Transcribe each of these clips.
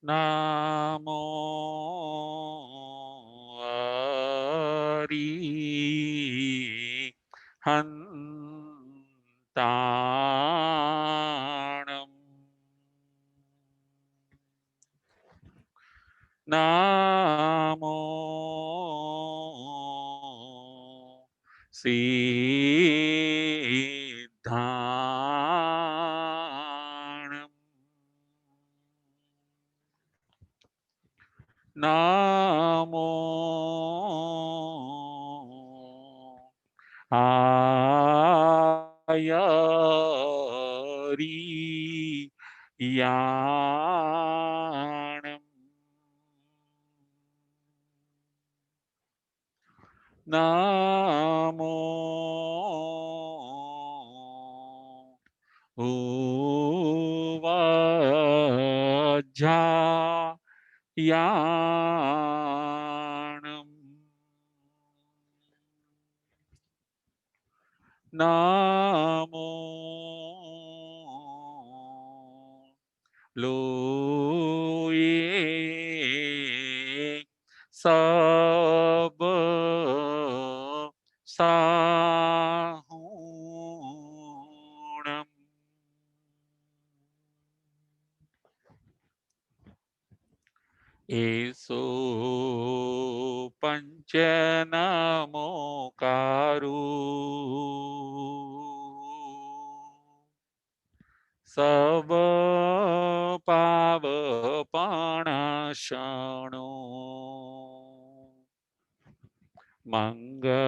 નામો હંતાણમ નામો સિદ્ધાણમ નામો આયરિયાણમ નામો ઉવાજાયાણમ નામો લોયે સબ સાહુણમ એસો પંચનમોકારુ સબ પાવપણાશણો મંગલાણંચ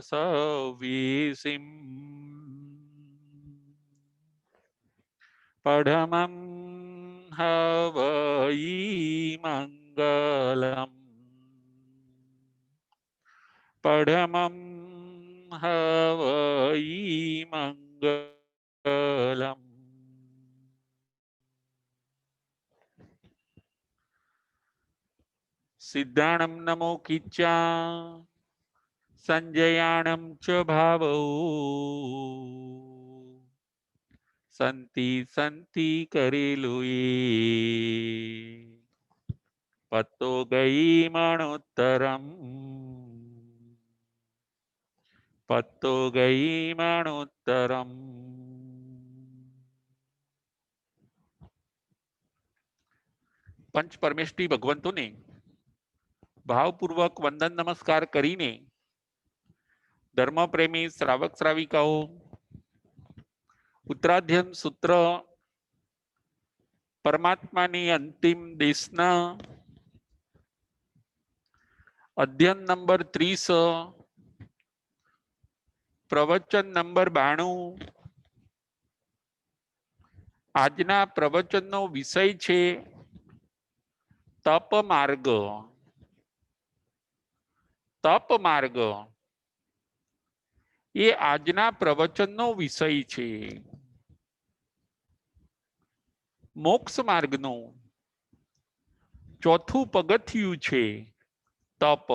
સવિસિમ પડમં હવઈ મંગલમ પડમં હવઈ મંગલમ સિદ્ધાણમ નમો કિચ્ચા સંજયાણમ ચ ભાવૌ સંતિ સંતિ કરેલુએ પત્તો ગઈ મણોત્તરમ પત્તો ગઈ મણોત્તરમ પંચ પરમેષ્ઠી ભગવંતોને ભાવપૂર્વક વંદન નમસ્કાર કરીને ધર્મપ્રેમી શ્રાવક શ્રાવિકાઓ ઉત્તરાધ્યન સૂત્ર પરમાત્માની અંતિમ દેશના અધ્યયન નંબર 30 પ્રવચન નંબર 92 આજના પ્રવચનનો વિષય છે તપ માર્ગ. તપ માર્ગ એ આજના પ્રવચનનો વિષય છે. મોક્ષ માર્ગનું ચોથું પગથિયું છે તપ.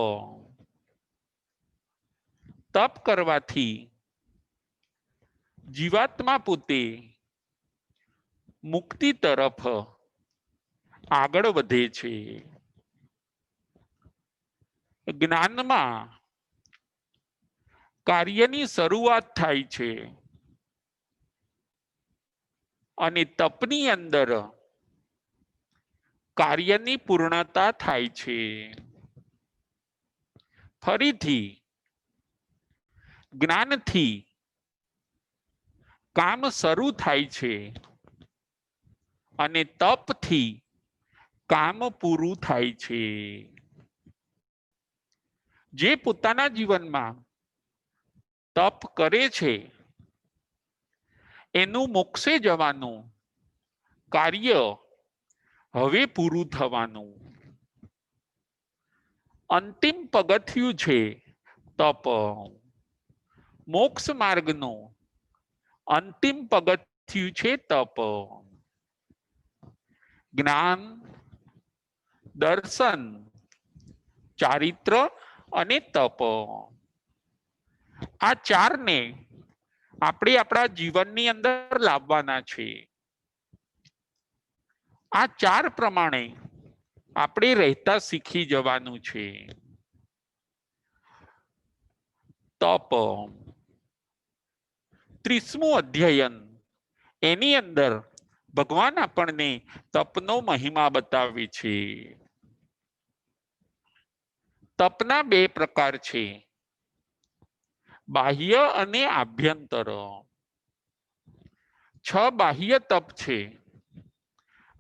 તપ કરવાથી જીવાત્મા પોતે મુક્તિ તરફ આગળ વધે છે. જ્ઞાનમાં કાર્યની શરૂઆત થાય છે અને તપની અંદર કાર્યની પૂર્ણતા થાય છે. ફરીથી જ્ઞાનથી કામ શરૂ થાય છે અને તપથી કામ પૂરું થાય છે. જે પોતાના જીવનમાં તપ કરે છે એનું મોક્ષે જવાનું કાર્ય હવે પૂરું થવાનું. અંતિમ પગથિયું છે તપ. મોક્ષ માર્ગનું અંતિમ પગથિયું છે તપ. જ્ઞાન, દર્શન, ચારિત્ર અને તપ આ ચારને આપણે આપણા જીવનની અંદર લાવવાના છે. આ ચાર પ્રમાણે આપણે રહેતા શીખી જવાનું છે. તપ 30મું અધ્યયન, એની અંદર ભગવાન આપણને તપનો મહિમા બતાવે છે. તપના બે પ્રકાર છે, બાહ્ય અને આભ્યંતર. 6 બાહ્ય તપ છે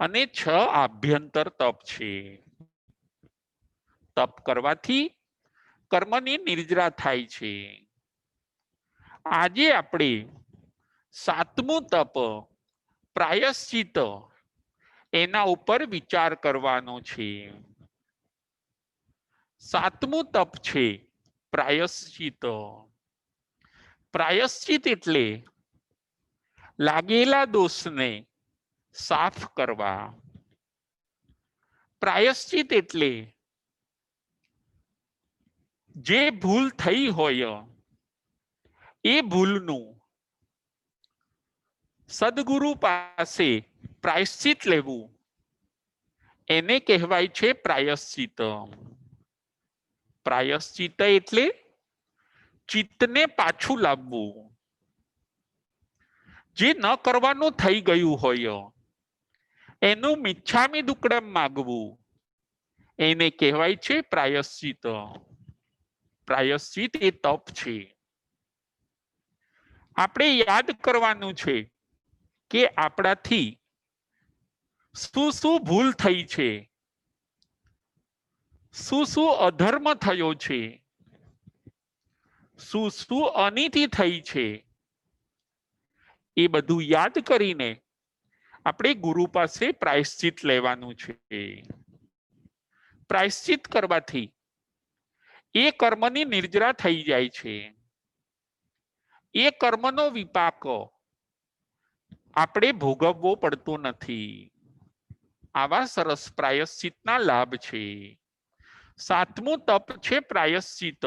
અને 6 આભ્યંતર તપ છે. તપ કરવાથી કર્મની નિર્જરા થાય છે. આજે આપણે 7મું તપ પ્રાયશ્ચિત એના ઉપર વિચાર કરવાનો છે. 7મું તપ છે પ્રાયશ્ચિત. પ્રાયશ્ચિત એટલે લાગેલા દોષને સાફ કરવા. પ્રાયશ્ચિત એટલે જે ભૂલ થઈ હોય એ ભૂલનું સદગુરુ પાસે પ્રાયશ્ચિત લેવું, એને કહેવાય છે પ્રાયશ્ચિત. પ્રાયશ્ચિત એટલે ચિત્તને પાછું લાવવું. જે ન કરવાનું થઈ ગયું હોય એનું મિચ્છામિ દુક્કડમ માગવું, એને કહેવાય છે પ્રાયશ્ચિત. પ્રાયશ્ચિત એ તપ છે. આપણે યાદ કરવાનું છે કે આપણાથી શું શું ભૂલ થઈ છે, શું શું અધર્મ થયો છે, શું શું અનીતિ થઈ છે, એ બધું યાદ કરીને આપણે ગુરુ પાસે પ્રાયશ્ચિત લેવાનું છે. પ્રાયશ્ચિત કરવાથી એ કર્મની નિર્જરા થઈ જાય છે. એ કર્મનો વિપાક આપણે ભોગવવો પડતો નથી. આવા સરસ પ્રાયશ્ચિતના લાભ છે. 7મું તપ છે પ્રાયશ્ચિત.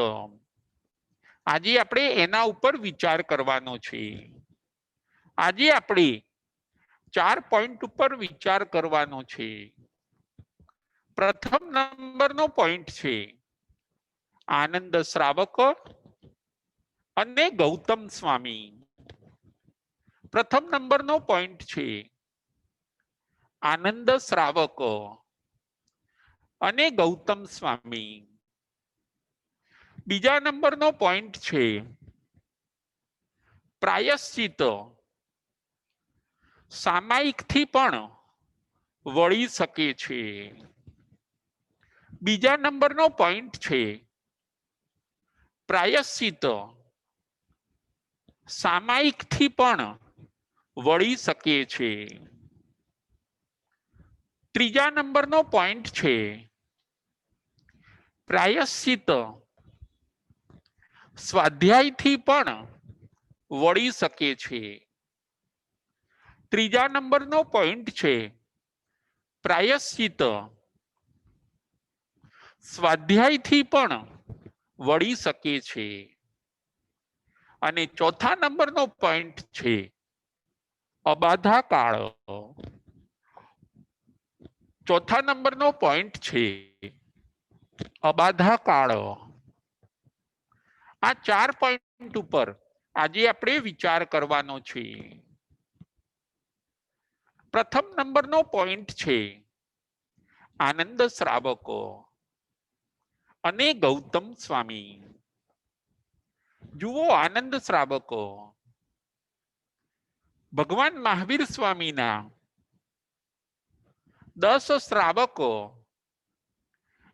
આજે આપણે એના ઉપર વિચાર કરવાનો છે. આજે આપણે 4 પોઈન્ટ ઉપર વિચાર કરવાનો છે. પ્રથમ નંબરનો પોઈન્ટ છે આનંદ શ્રાવક અને ગૌતમ સ્વામી. પ્રથમ નંબરનો પોઈન્ટ છે આનંદ શ્રાવક અને ગૌતમ સ્વામી. બીજા નંબરનો પોઈન્ટ છે પ્રાયશ્ચિત સામાયિકથી પણ વળી શકે છે. બીજા નંબરનો પોઈન્ટ છે પ્રાયશ્ચિત સામાયિકથી પણ વળી શકે છે. ત્રીજા નંબરનો પોઈન્ટ છે પ્રાયશ્ચિત સ્વાધ્યાયથી પણ વળી શકે છે. ત્રીજા નંબરનો પોઈન્ટ છે પ્રાયશ્ચિત સ્વાધ્યાયથી પણ વળી શકે છે. અને ચોથા નંબરનો પોઈન્ટ છે અબાધા કાળ. ચોથા નંબરનો પોઈન્ટ છે અબાધા કાળ. આ 4 પોઈન્ટ ઉપર આજે આપણે વિચાર કરવાનો છે. પ્રથમ નંબરનો પોઈન્ટ છે આનંદ શ્રાવકો અને ગૌતમ સ્વામી. જુઓ, આનંદ શ્રાવકો ભગવાન મહાવીર સ્વામીના 10 શ્રાવકો,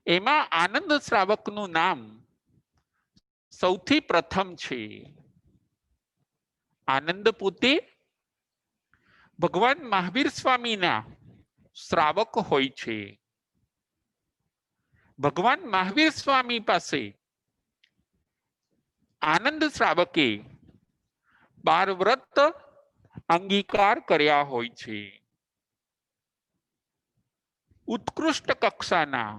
એમાં આનંદ શ્રાવકનું નામ સૌથી પ્રથમ છે. આનંદ પોતે ભગવાન મહાવીર સ્વામીના શ્રાવક હોય છે. ભગવાન મહાવીર સ્વામી પાસે આનંદ શ્રાવકે 12 વ્રત અંગીકાર કર્યા હોય છે. ઉત્કૃષ્ટ કક્ષાના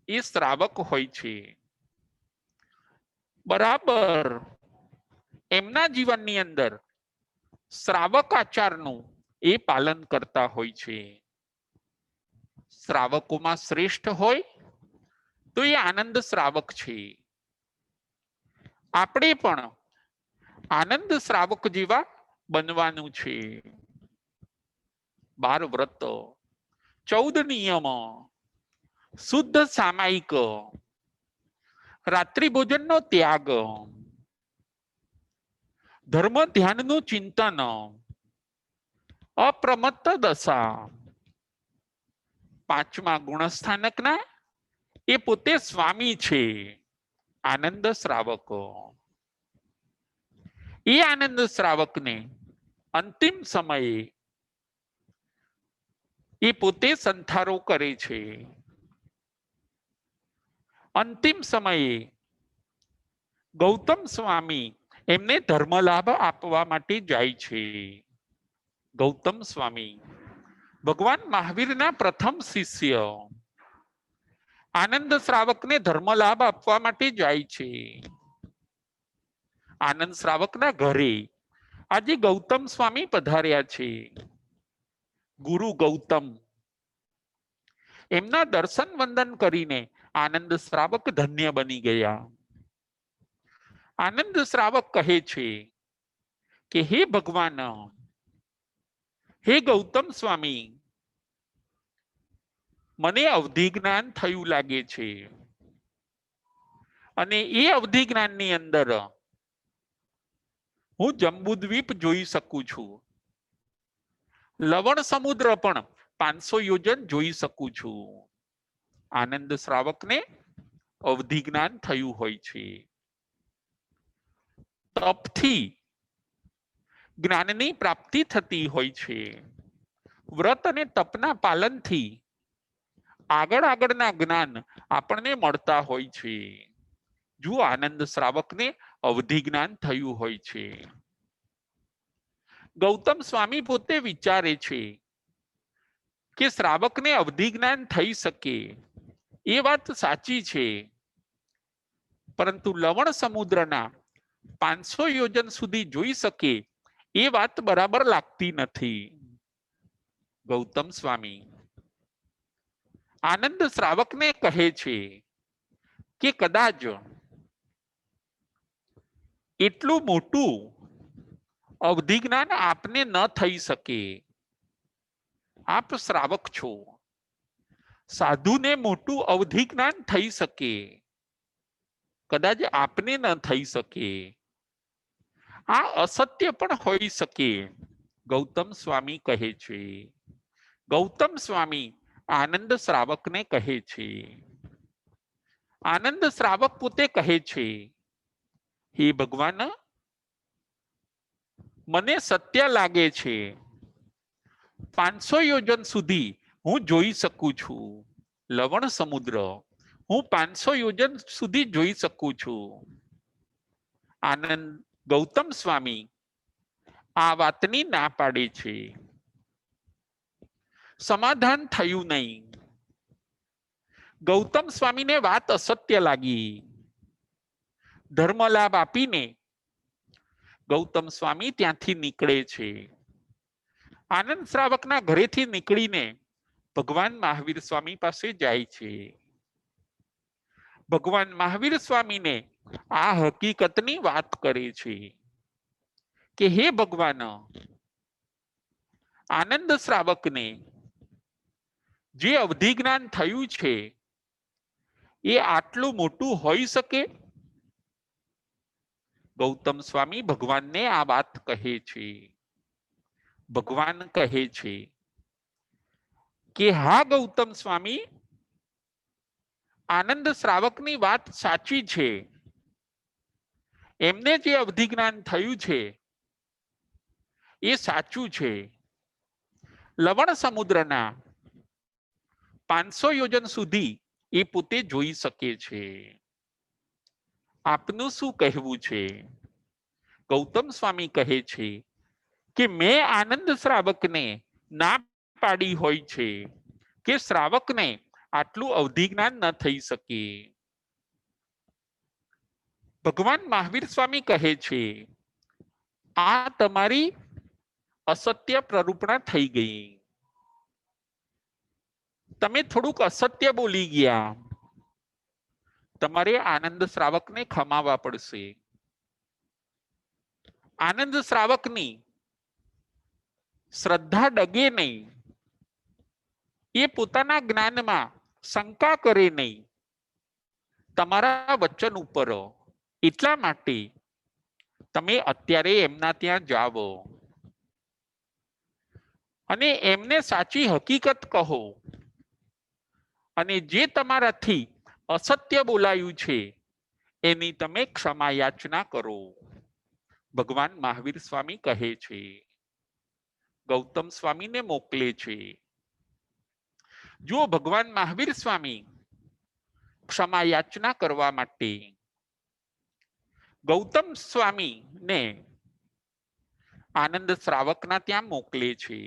એ શ્રાવક હોય છે. બરાબર એમના જીવનની અંદર શ્રાવક આચારનું એ પાલન કરતા હોય છે. શ્રાવકોમાં શ્રેષ્ઠ હોય તો એ આનંદ શ્રાવક છે. આપણે પણ આનંદ શ્રાવક જેવા બનવાનું છે. 12 વ્રત, 14 નિયમ, શુદ્ધ સામાયિક, રાત્રિ ભોજનનો ત્યાગ, ધર્મ ધ્યાનનું ચિંતન, અપ્રમત્ત દશા, 5મા ગુણસ્થાનકના એ પોતે સ્વામી છે. આનંદ શ્રાવકો, એ આનંદ શ્રાવકને અંતિમ સમયે એ પોતે સંથારો કરે છે. અંતિમ સમયે ગૌતમ સ્વામી એમને ધર્મલાભ આપવા માટે જાય છે. ગૌતમ સ્વામી ભગવાન મહાવીરના પ્રથમ શિષ્ય આનંદ શ્રાવકને ધર્મલાભ આપવા માટે જાય છે. આનંદ શ્રાવકના ઘરે આજે ગૌતમ સ્વામી પધાર્યા છે. ગુરુ ગૌતમ એમના દર્શન વંદન કરીને આનંદ શ્રાવક ધન્ય બની ગયા. આનંદ શ્રાવક કહે છે કે હે ભગવાન, હે ગૌતમ સ્વામી, મને અવધિ જ્ઞાન થયું લાગે છે અને એ અવધિ જ્ઞાનની અંદર હું જંબુદ્વીપ જોઈ શકું છું. લવણ સમુદ્ર પણ 500 યોજન જોઈ શકું છું. આનંદ શ્રાવકને અવધિ જ્ઞાન થયું હોય છે. તપથી જ્ઞાનની પ્રાપ્તિ થતી હોય છે. વ્રત અને તપના પાલનથી આગળના જ્ઞાન આપણને મળતા હોય છે. જો આનંદ શ્રાવકને અવધિ જ્ઞાન થયું હોય છે. ગૌતમ સ્વામી પોતે વિચારે છે કે શ્રાવકને અવધિ જ્ઞાન થઈ શકે એ વાત સાચી છે, પરંતુ લવણ સમુદ્રના 500 યોજન સુધી જોઈ શકે એ વાત બરાબર લાગતી નથી. ગૌતમ સ્વામી આનંદ શ્રાવકને કહે છે કે કદાચ એટલું મોટું અવધિ જ્ઞાન આપને ન થઈ શકે. આપ શ્રાવક છો, સાધુને મોટું અવધિ જ્ઞાન થઈ શકે, કદાચ આપને ન થઈ શકે. આ અસત્ય પણ હોઈ શકે. ગૌતમ સ્વામી કહે છે. ગૌતમ સ્વામી આનંદ શ્રાવકને કહે છે. આનંદ શ્રાવક પોતે કહે છે, હે ભગવાન, મને સત્ય લાગે છે 500 યોજન સુધી હું જોઈ શકું છું. લવણ સમુદ્ર હું 500 યોજન સુધી જોઈ શકું છું. આનંદ ગૌતમ સ્વામી આ વાતની ના પાડે છે. સમાધાન થયું નહીં. ગૌતમ સ્વામીને વાત અસત્ય લાગી. ધર્મલાભ આપીને ગૌતમ સ્વામી ત્યાંથી નીકળે છે. આનંદ શ્રાવકના ઘરેથી નીકળીને ભગવાન મહાવીર સ્વામી પાસે જાય છે. ભગવાન મહાવીર સ્વામીને આ હકીકતની વાત કરે છે કે હે ભગવાન, આનંદ શ્રાવકને જે અવધિ જ્ઞાન થયું છે એ આટલું મોટું હોઈ શકે? ગૌતમ સ્વામી ભગવાનને આ વાત કહે છે. ભગવાન કહે છે કે હા ગૌતમ સ્વામી, આનંદ શ્રાવકની વાત સાચી છે. એમને જે અવધિ જ્ઞાન થયું છે એ સાચું છે. લવણ સમુદ્રના 500 યોજન સુધી એ પોતે જોઈ શકે છે. આપનું શું કહેવું છે? ગૌતમ સ્વામી કહે છે કે મેં આનંદ શ્રાવકને ના પાડી હોય છે કે શ્રાવકને આટલું અવધિ જ્ઞાન ન થઈ શકે. ભગવાન મહાવીર સ્વામી કહે છે, આ તમારી અસત્ય પ્રરૂપણા થઈ ગઈ. તમે થોડુંક અસત્ય બોલી ગયા, તમારે આનંદ શ્રાવકને ખમાવવા પડશે. આનંદ શ્રાવકની શ્રદ્ધા ડગે નહીં, એ પોતાના જ્ઞાનમાં શંકા કરે નહીં તમારા વચન ઉપર. એટલા માટે તમે અત્યારે એમના ત્યાં જાઓ અને એમને સાચી હકીકત કહો, અને જે તમારાથી અસત્ય બોલાયું છે એની તમે ક્ષમા યાચના કરો. ભગવાન મહાવીર સ્વામી કહે છે, ગૌતમ સ્વામીને મોકલે છે. જો ભગવાન મહાવીર સ્વામી ક્ષમા યાચના કરવા માટે ગૌતમ સ્વામીને આનંદ શ્રાવકના ત્યાં મોકલે છે.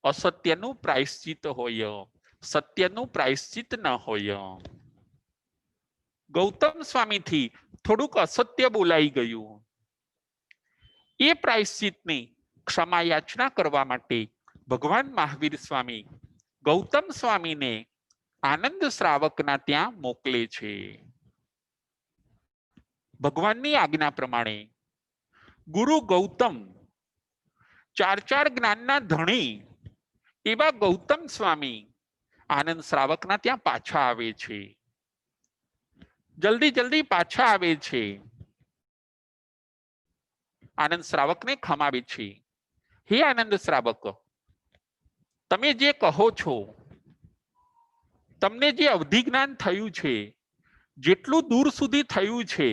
અસત્યનું પ્રાયશ્ચિત હોય, સત્યનું પ્રાયશ્ચિત ન હોય. ગૌતમ સ્વામીથી થોડુંક અસત્ય બોલાઈ ગયું, એ પ્રાયશ્ચિતની ક્ષમા યાચના કરવા માટે ભગવાન મહાવીર સ્વામી ગૌતમ સ્વામીને આનંદ શ્રાવકના ત્યાં મોકલે છે. ભગવાનની આજ્ઞા પ્રમાણે ગુરુ ગૌતમ, ચાર જ્ઞાનના ધણી એવા ગૌતમ સ્વામી આનંદ શ્રાવકના ત્યાં પાછા આવે છે. જલ્દી પાછા આવે છે. આનંદ શ્રાવકને ખમાવે છે. હે આનંદ શ્રાવક, તમે જે કહો છો, તમને જે અવધિ જ્ઞાન થયું છે, જેટલું દૂર સુધી થયું છે,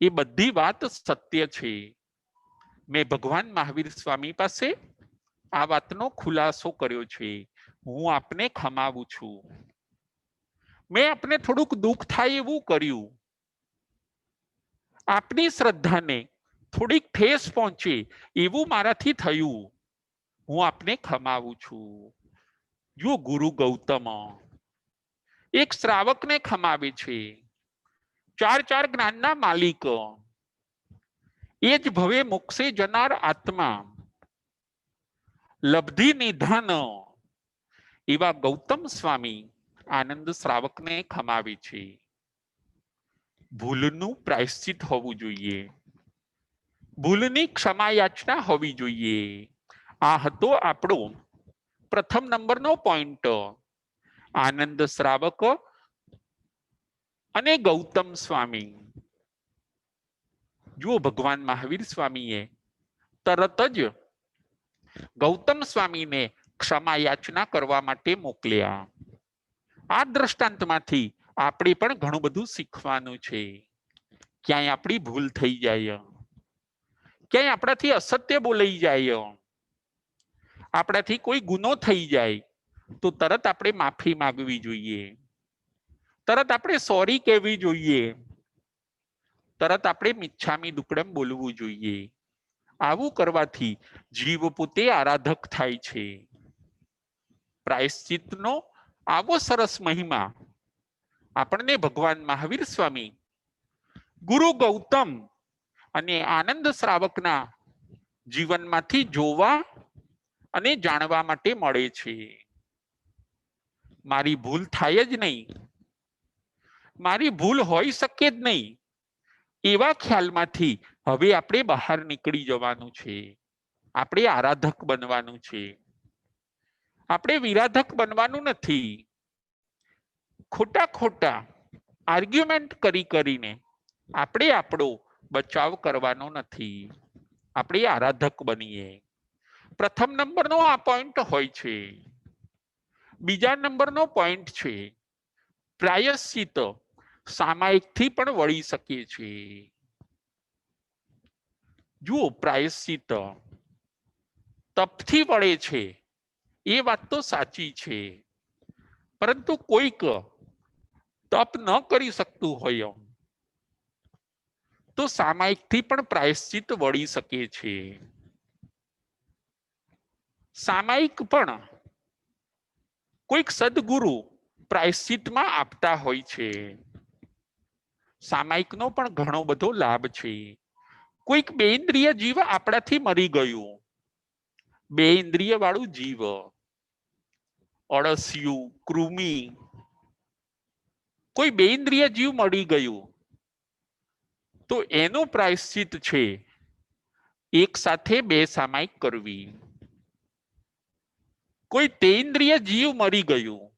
એ બધી વાત સત્ય છે. મેં ભગવાન મહાવીર સ્વામી પાસે આ વાતનો ખુલાસો કર્યો છે. હું આપને ખમાવું છું. મેં આપને થોડુંક દુઃખ થાય એવું કર્યું, આપની શ્રદ્ધાને થોડીક ઠેસ પહોંચે એવું મારાથી થયું. હું આપને ખમાવું છું. જો ગુરુ ગૌતમ એક શ્રાવકને ખમાવે છે. ચાર જ્ઞાનના માલિક, એ જ ભવે મોક્ષે જનાર આત્મા, લબ્ધિ નિધાન એવા ગૌતમ સ્વામી આનંદ શ્રાવકને ખમાવે છે. ભૂલનું પ્રાયશ્ચિત હોવું જોઈએ, ભૂલની ક્ષમા યાચના હોવી જોઈએ. આ હતો આપણો પ્રથમ નંબરનો પોઈન્ટ. આનંદ શ્રાવક અને ગૌતમ સ્વામી. જુઓ, ભગવાન મહાવીર સ્વામીએ તરત જ ગૌતમ સ્વામીને ક્ષમા યાચના કરવા માટે મોકલ્યા. આ દ્રષ્ટાંતમાંથી આપણે પણ ઘણું બધું શીખવાનું છે. ક્યાંય આપણી ભૂલ થઈ જાય, ક્યાંય આપણાથી અસત્ય બોલાઈ જાય, આપણાથી કોઈ ગુનો થઈ જાય, તો તરત આપણે માફી માંગવી જોઈએ, તરત આપણે સોરી કહેવી જોઈએ, તરત આપણે મિચ્છામી દુક્કડમ બોલવું જોઈએ. આવું કરવાથી જીવ પોતે આરાધક થાય છે. પ્રાયશ્ચિતનો આવો સરસ મહિમા આપણને ભગવાન મહાવીર સ્વામી ગુરુ ગૌતમ અને આનંદ શ્રાવકના જીવનમાંથી જોવા અને જાણવા માટે મળે છે. મારી ભૂલ થાય જ નહીં, મારી ભૂલ હોઈ શકે જ નહીં, એવા ખ્યાલમાંથી હવે આપણે બહાર નીકળી જવાનું છે. આપણે આરાધક બનવાનું છે, આપણે વિરાધક બનવાનું નથી. ખોટા આર્ગ્યુમેન્ટ કરીને આપણે આપણો બચાવ કરવાનો નથી. આપણે આરાધક બનીએ. પ્રથમ નંબરનો આ પોઈન્ટ હોય છે. બીજા નંબરનો પોઈન્ટ છે પ્રાયશ્ચિત સામાયિકથી પણ વળી શકે છે. જુઓ, પ્રાયશ્ચિત તપથી વળે છે એ વાત તો સાચી છે, પરંતુ કોઈક તપ ન કરી શકતું હોય તો સામાયિકથી પણ પ્રાયશ્ચિત વળી શકે છે. સામાયિક પણ કોઈક સદગુરુ પ્રાયશ્ચિતમાં આપતા હોય છે. સામાયિકનો પણ ઘણો બધો લાભ છે. કોઈક બેઇન્દ્રિય જીવ આપણાથી મરી ગયું, બેઇન્દ્રિય વાળું જીવ, અળસિયું, કૃમિ, કોઈ બેઇન્દ્રિય જીવ મળી ગયું તો એનું પ્રાયશ્ચિત છે એક સાથે બે સામાયિક કરવી. કોઈ તેન્દ્રિય જીવ મરી ગયું,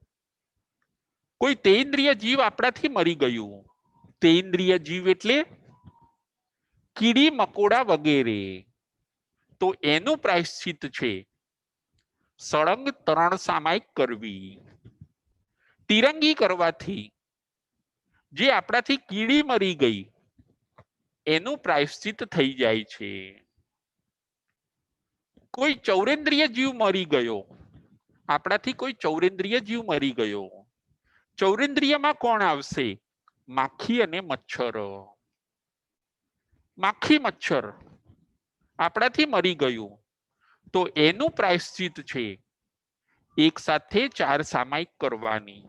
કોઈ તેન્દ્રિય જીવ આપણાથી મરી ગયું. તેન્દ્રિય જીવ એટલે કીડી મકોડા વગેરે, તો એનું પ્રાયશ્ચિત છે સળંગ 3 સામાયિક કરવી. તિરંગી કરવાથી જે આપણાથી કીડી મરી ગઈ એનું પ્રાયશ્ચિત થઈ જાય છે. કોઈ ચૌરેન્દ્રિય જીવ મરી ગયો, આપણાથી કોઈ ચૌરેન્દ્રિય જીવ મરી ગયો. ચૌરેન્દ્રિયમાં કોણ આવશે? માખી અને મચ્છર. માખી મચ્છર આપણાથી મરી ગયું તો એનું પ્રાયશ્ચિત છે એક સાથે 4 સામાયિક કરવાની.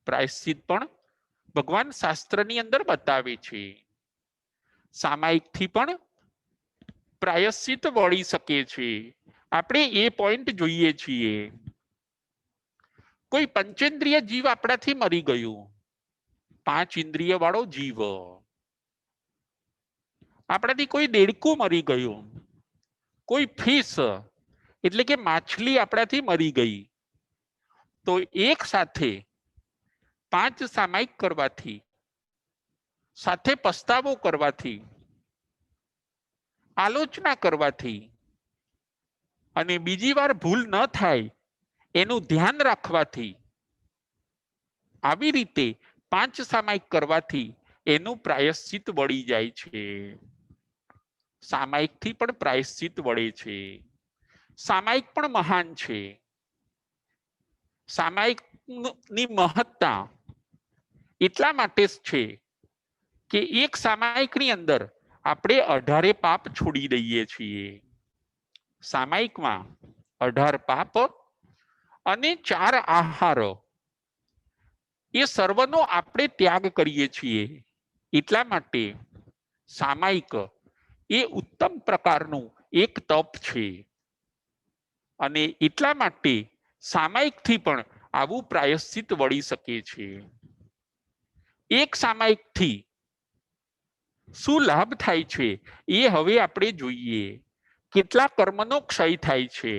પ્રાયશ્ચિત પણ ભગવાન શાસ્ત્રની અંદર બતાવે છે. સામાયિકથી પણ પ્રાયશ્ચિત વળી શકે છે. આપણે એ પોઈન્ટ જોઈએ છીએ. કોઈ પંચેન્દ્રિય જીવ આપણાથી મરી ગયું, 5 ઇન્દ્રિય વાળો જીવ. આપણાથી કોઈ દેડકું મરી ગયું, કોઈ ફિશ એટલે કે માછલી આપણાથી મરી ગઈ તો એક સાથે 5 સામાયિક કરવાથી, સાથે પસ્તાવો કરવાથી, આલોચના કરવાથી અને બીજી વાર ભૂલ ન થાય એનું ધ્યાન રાખવાથી, આવી રીતે 5 સામાયિક કરવાથી એનું પ્રાયશ્ચિત વળી જાય છે. સામાયિકથી પણ પ્રાયશ્ચિત વળે છે. સામાયિક પણ મહાન છે. સામાયિકની મહત્તા એટલા માટે જ છે કે એક સામાયિકની અંદર આપણે 18 પાપ છોડી દઈએ છીએ. સામાયિકમાં 18 પાપ અને 4 આહાર એ સર્વનો આપણે ત્યાગ કરીએ છીએ. એટલા માટે સામાયિક એ ઉત્તમ પ્રકારનું એક તપ છે અને એટલા માટે સામાયિકથી પણ આવું પ્રાયશ્ચિત વળી શકે છે. એક સામાયિકથી શું લાભ થાય છે એ હવે આપણે જોઈએ. કેટલા કર્મનો ક્ષય થાય છે?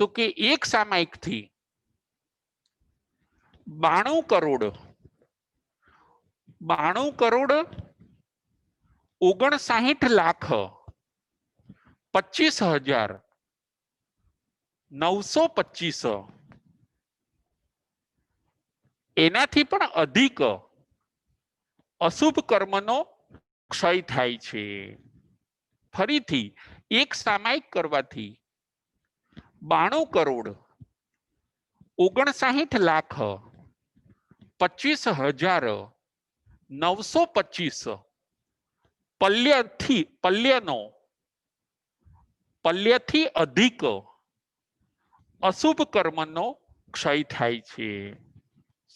તો કે એક સામાયિકથી 92 કરોડ 59,25,925 એનાથી પણ અધિક અશુભ કર્મનો ક્ષય થાય છે. ફરીથી એક સામાયિક કરવાથી 92,25,925 પલ્યથી અધિક અશુભ કર્મનો ક્ષય થાય છે.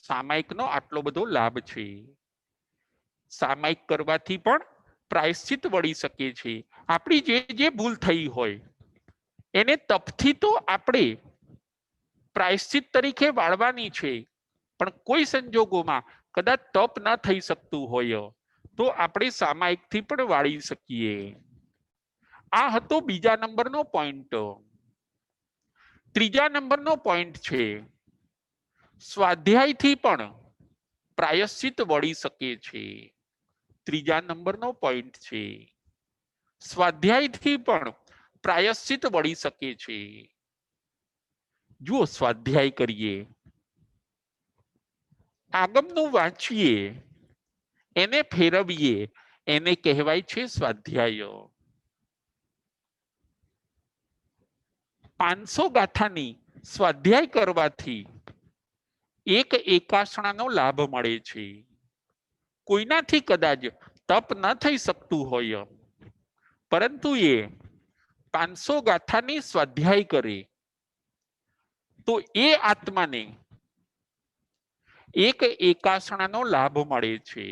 સામાયિકનો આટલો બધો લાભ છે. સામાયિક કરવાથી પણ પ્રાયશ્ચિત વળી શકે છે. આપણી જે ભૂલ થઈ હોય એને તપથી તો આપણે પ્રાયશ્ચિત તરીકે વાળવાની છે, પણ કોઈ સંજોગોમાં કદાચ તપ ન થઈ શકતું હોય તો આપણે સામાયિકથી પણ વાળી શકીએ. આ હતો બીજા નંબરનો પોઈન્ટ. ત્રીજા નંબરનો પોઈન્ટ છે સ્વાધ્યાયથી પણ પ્રાયશ્ચિત વળી શકે છે. ત્રીજા નંબરનો પોઈન્ટ છે સ્વાધ્યાયથી પણ પ્રાયશ્ચિત વળી શકે છે. જુઓ, સ્વાધ્યાય કરીએ, આગમનું વાંચીએ, એને ફેરવીએ, એને કહેવાય છે સ્વાધ્યાય. 500 ગાથાની સ્વાધ્યાય કરવાથી એક એકાસણાનો લાભ મળે છે. કોઈનાથી કદાચ તપ ન થઈ શકતું હોય, પરંતુ એ 500 ગાથાની સ્વાધ્યાય કરે તો એ આત્માને એક એકાસણાનો લાભ મળે છે.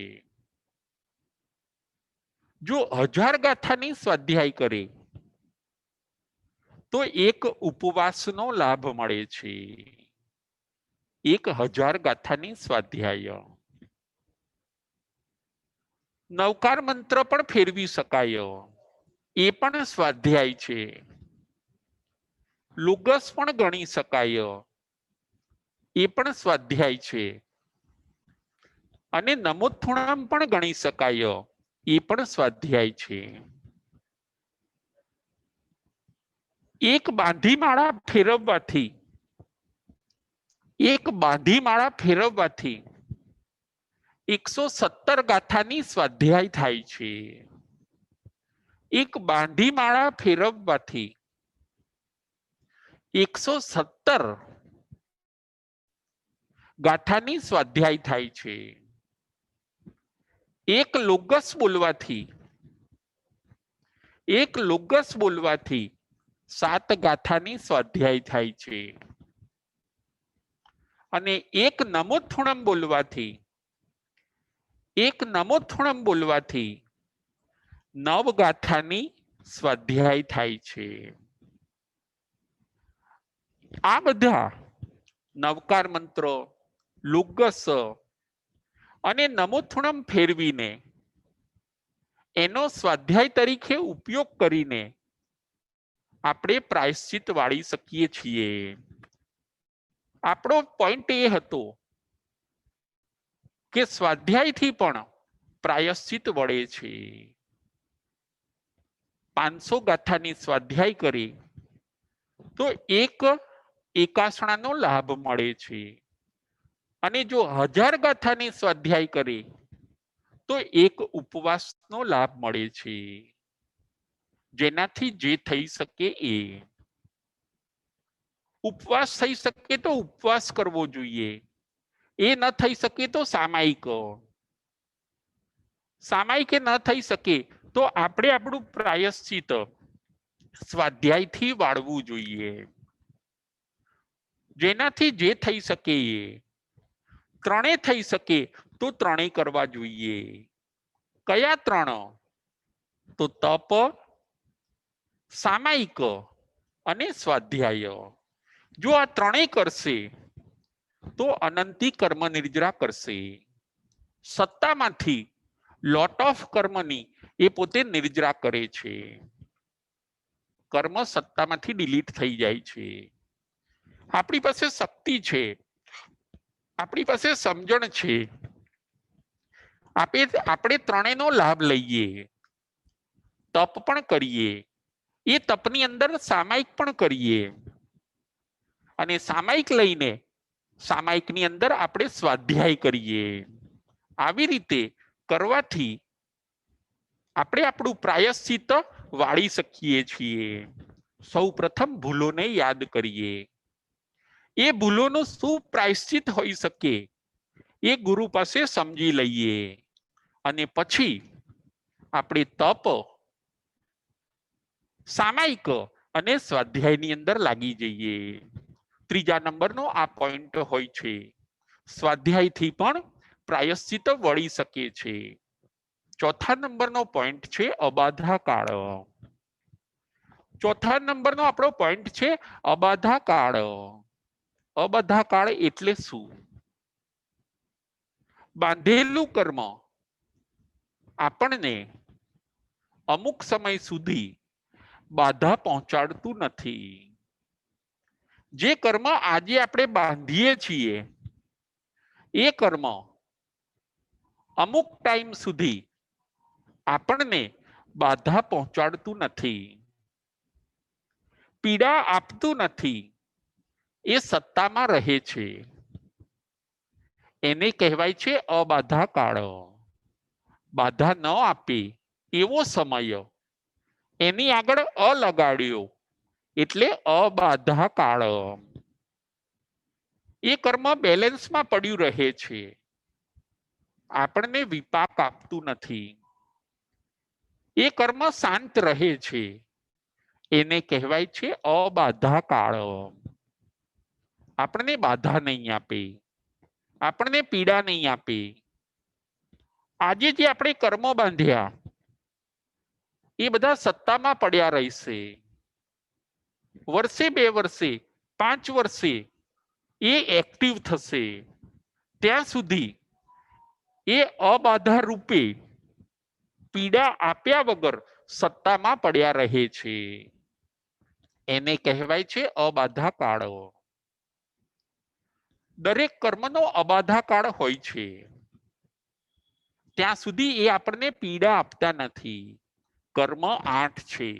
જો 1000 ગાથાની સ્વાધ્યાય કરે તો એક ઉપવાસનો લાભ મળે છે. 1000 ગાથાની સ્વાધ્યાય. નવકાર મંત્ર પણ ફેરવી શકાય, એ પણ સ્વાધ્યાય છે. લુગસ પણ ગણી શકાય, એ પણ સ્વાધ્યાય છે. અને નમોથુણામ પણ ગણી શકાય, એ પણ સ્વાધ્યાય છે. એક બાંધીમાળા ફેરવવાથી 117 ગાથાની સ્વાધ્યાય થાય છે. એક બાંધીમાળા ફેરવવાથી 117 ગાથાની સ્વાધ્યાય થાય છે. એક લોગસ બોલવાથી 7 ગાથાની સ્વાધ્યાય થાય છે. અને એક નમોથુણમ બોલવાથી 9 ગાથાની સ્વાધ્યાય થાય છે. આ બધા નવકાર મંત્રો, લુગસ અને નમોથુણમ ફેરવીને એનો સ્વાધ્યાય તરીકે ઉપયોગ કરીને આપણે પ્રાયશ્ચિત વાળી શકીએ છીએ. આપણો પોઈન્ટ એ હતો કે સ્વાધ્યાયથી પણ પ્રાયશ્ચિત વળે છે. 500 ગાથાની સ્વાધ્યાય કરી તો એક એકાસણાનો લાભ મળે છે. અને જો 1000 ગાથાની સ્વાધ્યાય કરી તો એક ઉપવાસનો લાભ મળે છે. જેનાથી જે થઈ શકે એ. ઉપવાસ થઈ શકે તો ઉપવાસ કરવો જોઈએ, એ ન થઈ શકે તો સામાયિક ન થઈ શકે તો આપણે આપણું પ્રાયશ્ચિત સ્વાધ્યાયથી વાળવું જોઈએ. જેનાથી જે થઈ શકે એ. 3 થઈ શકે તો 3 કરવા જોઈએ. કયા 3? તો તપ, સામાયિક અને સ્વાધ્યાય. જો આ 3 કરશે તો અનંતી કર્મ નિર્જરા કરશે. સત્તામાંથી લોટ ઓફ કર્મની એ પોતે નિર્જરા કરે છે. કર્મ સત્તામાંથી ડિલીટ થઈ જાય છે. આપણી પાસે શક્તિ છે, આપણી પાસે સમજણ છે, આપણે 3નો લાભ લઈએ. તપ પણ કરીએ, એ તપની અંદર સામાયિક પણ કરીએ. અને સામાયિકની અંદર આપણે સ્વાધ્યાય કરીએ. આવી રીતે કરવાથી આપણે આપણું પ્રાયશ્ચિત વાળી શકીએ છીએ. સૌ પ્રથમ ભૂલોને યાદ કરીએ. એ ભૂલોનું શું પ્રાયશ્ચિત હોઈ શકે એ ગુરુ પાસે સમજી લઈએ. અને પછી આપણે તપ, સામાયિક અને સ્વાધ્યાયની અંદર લાગી જઈએ. 3જા નંબરનો આ પોઈન્ટ હોય છે. સ્વાધ્યાયથી પણ પ્રાયશ્ચિત વળી શકે છે. 4થા નંબરનો પોઈન્ટ છે અબાધા કાળ. 4થા નંબરનો આપણો પોઈન્ટ છે અબાધા કાળ. અબાધા કાળ એટલે શું? બાંધેલું કર્મ આપણને અમુક સમય સુધી બાધા પહોંચાડતું નથી. જે કર્મ આજે આપણે બાંધીએ છીએ એ કર્મ અમુક ટાઈમ સુધી આપણને બાધા પહોંચાડતું નથી, પીડા આપતું નથી, એ સત્તામાં રહે છે. એને કહેવાય છે અબાધા કાળ. બાધા ન આપે એવો સમય એની આગળ લગાડ્યો એટલે અબાધા કાળ. એ કર્મ બેલેન્સમાં પડ્યું રહે છે, આપણને વિપાક આપતું નથી. એ કર્મ શાંત રહે છે, એને કહેવાય છે અબાધા કાળ. આપણને બાધા નહીં આપે, આપણને પીડા નહીં આપે. આજે જે આપણે કર્મો બાંધ્યા એ બધા સત્તામાં પડ્યા રહેશે. વર્ષે 2 વર્ષે 5 વર્ષે એ એક્ટિવ થશે ત્યાં સુધી એ અબાધા રૂપે પીડા આપ્યા વગર સત્તામાં પડ્યા રહે છે. એને કહેવાય છે અબાધા કાળ. દરેક કર્મનો અબાધા કાળ હોય છે. ત્યાં સુધી એ આપણને પીડા આપતા નથી. કર્મ 8 છે.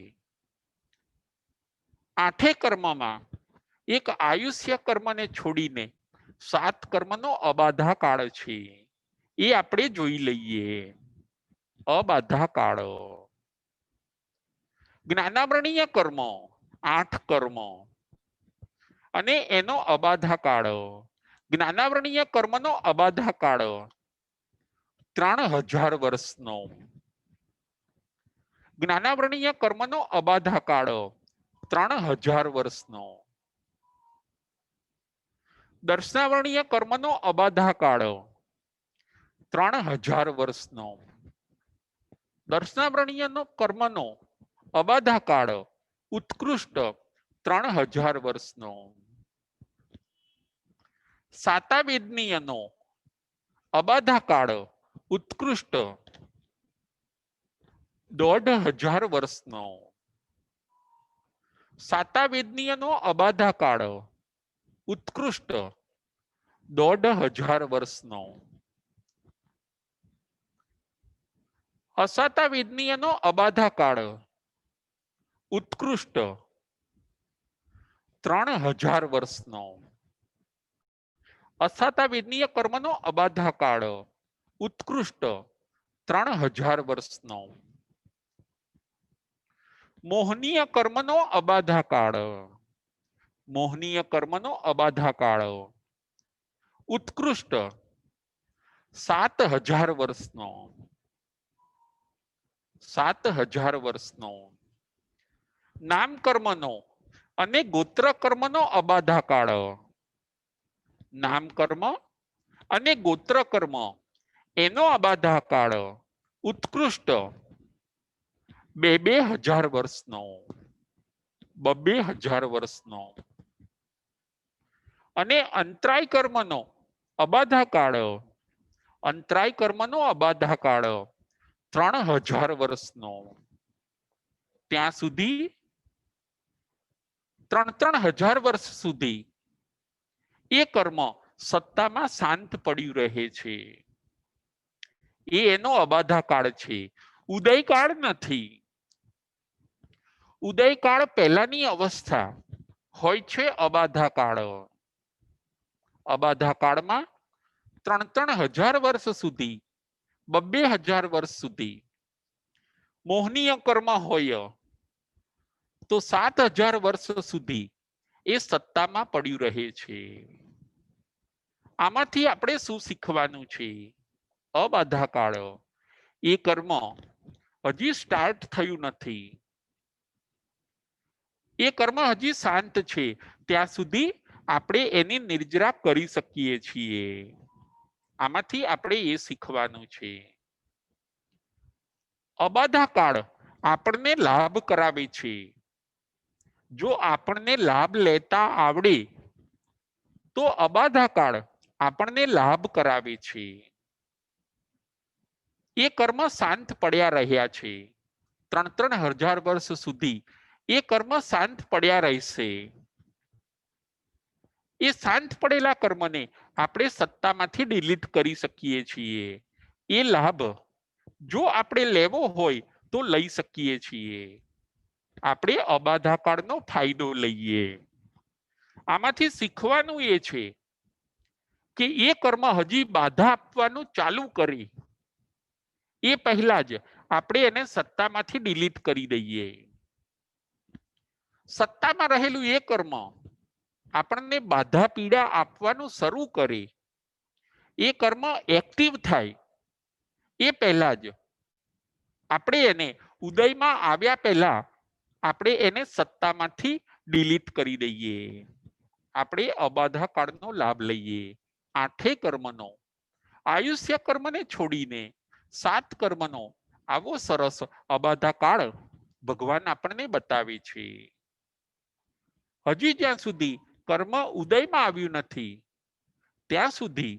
8 કર્મમાં એક આયુષ્ય કર્મને છોડીને 7 કર્મનો અબાધા કાળ છે. એ આપણે જોઈ લઈએ. અબાધા કાળ. જ્ઞાનાવરણીય કર્મ 8 કર્મ અને એનો અબાધા કાળ. જ્ઞાનાવરણીય કર્મનો અબાધા કાળ 3000 વર્ષનો. જ્ઞાનાવરણીય કર્મનો અબાધા કાળ 3000 વર્ષનો. દર્શનાવરણીય કર્મનો અબાધા કાળ 3000 વર્ષનો. દર્શનાવરણીય કર્મનો અબાધા કાળ ઉત્કૃષ્ટ 3000 વર્ષનો. સાતાવેદનીયનો અબાધા કાળ ઉત્કૃષ્ટ 1500 વર્ષનો. સાતાવેદનીયનો અબાધા કાળ ઉત્કૃષ્ટ 1500 વર્ષનો. અસાતાવેદનીયનો અબાધા કાળ ઉત્કૃષ્ટ 3000 વર્ષનો. અસાતાવેદનીય કર્મનો અબાધા કાળ ઉત્કૃષ્ટ 3000 વર્ષનો. મોહનીય કર્મનો અબાધા કાળ. મોહનીય કર્મનો અબાધા કાળ ઉત્કૃષ્ટ 7000 વર્ષનો. 7000 વર્ષનો. નામ કર્મનો અને ગોત્ર કર્મનો અબાધા કાળ. નામ કર્મ અને ગોત્ર કર્મ એનો અબાધા કાળ ઉત્કૃષ્ટ 2000 વર્ષનો. 2000 વર્ષનો. અને અંતરાય કર્મનો અબાધા કાળ. અંતરાય કર્મનો અબાધા કાળ 3000 વર્ષનો. ત્યાં સુધી 3000 વર્ષ સુધી એ કર્મ સત્તામાં શાંત પડ્યું રહે છે. એ એનો અબાધા કાળ છે. ઉદયકાળ નથી. ઉદયકાળ પહેલાની અવસ્થા હોય છે અબાધા કાળ. અબાધા કાળમાં 3000 વર્ષ સુધી 2000 વર્ષ સુધી મોહનીય કર્મ હોય તો 7000 વર્ષ સુધી એ સત્તામાં પડ્યું રહે છે. આમાંથી આપણે શું શીખવાનું છે? અબાધા કાળ એ કર્મ હજી સ્ટાર્ટ થયું નથી. એ કર્મ હજી શાંત છે ત્યાં સુધી આપણે એની નિર્જરા કરી શકીએ છીએ. આમાંથી આપણે એ શીખવાનું છે. અબાધા કાળ આપણને લાભ કરાવે છે. જો આપણને લાભ લેતા આવડે તો અબાધા કાળ આપણને લાભ કરાવે છે. એ કર્મ શાંત પડ્યા રહ્યા છે. 3000 વર્ષ સુધી એ કર્મ શાંત પડ્યા રહેશે. એ શાંત પડેલા કર્મને આપણે સત્તામાંથી ડિલીટ કરી શકીએ છીએ. એ લાભ જો આપણે લેવો હોય તો લઈ શકીએ છીએ. આપણે અબાધા કાળનો ફાયદો લઈએ. આમાંથી શીખવાનું એ છે કે એ કર્મ હજી બાધા આપવાનું ચાલુ કરે એ પહેલા જ આપણે એને સત્તામાંથી ડિલીટ કરી દઈએ. સત્તામાં રહેલું એ કર્મ આપણને બાધા પીડા આપવાનું શરૂ કરે એ કર્મ એક્ટિવ થાય એ પહેલા જ આપણે એને ઉદયમાં આવ્યા પહેલા આપણે એને સત્તામાંથી ડિલીટ કરી દઈએ. આપણે અબાધા કાળનો લાભ લઈએ. 8 કર્મનો આયુષ્ય કર્મને છોડીને 7 કર્મનો આવો સરસ અબાધા કાળ ભગવાન આપણને બતાવે છે. હજી જ્યાં સુધી કર્મ ઉદયમાં આવ્યું નથી ત્યાં સુધી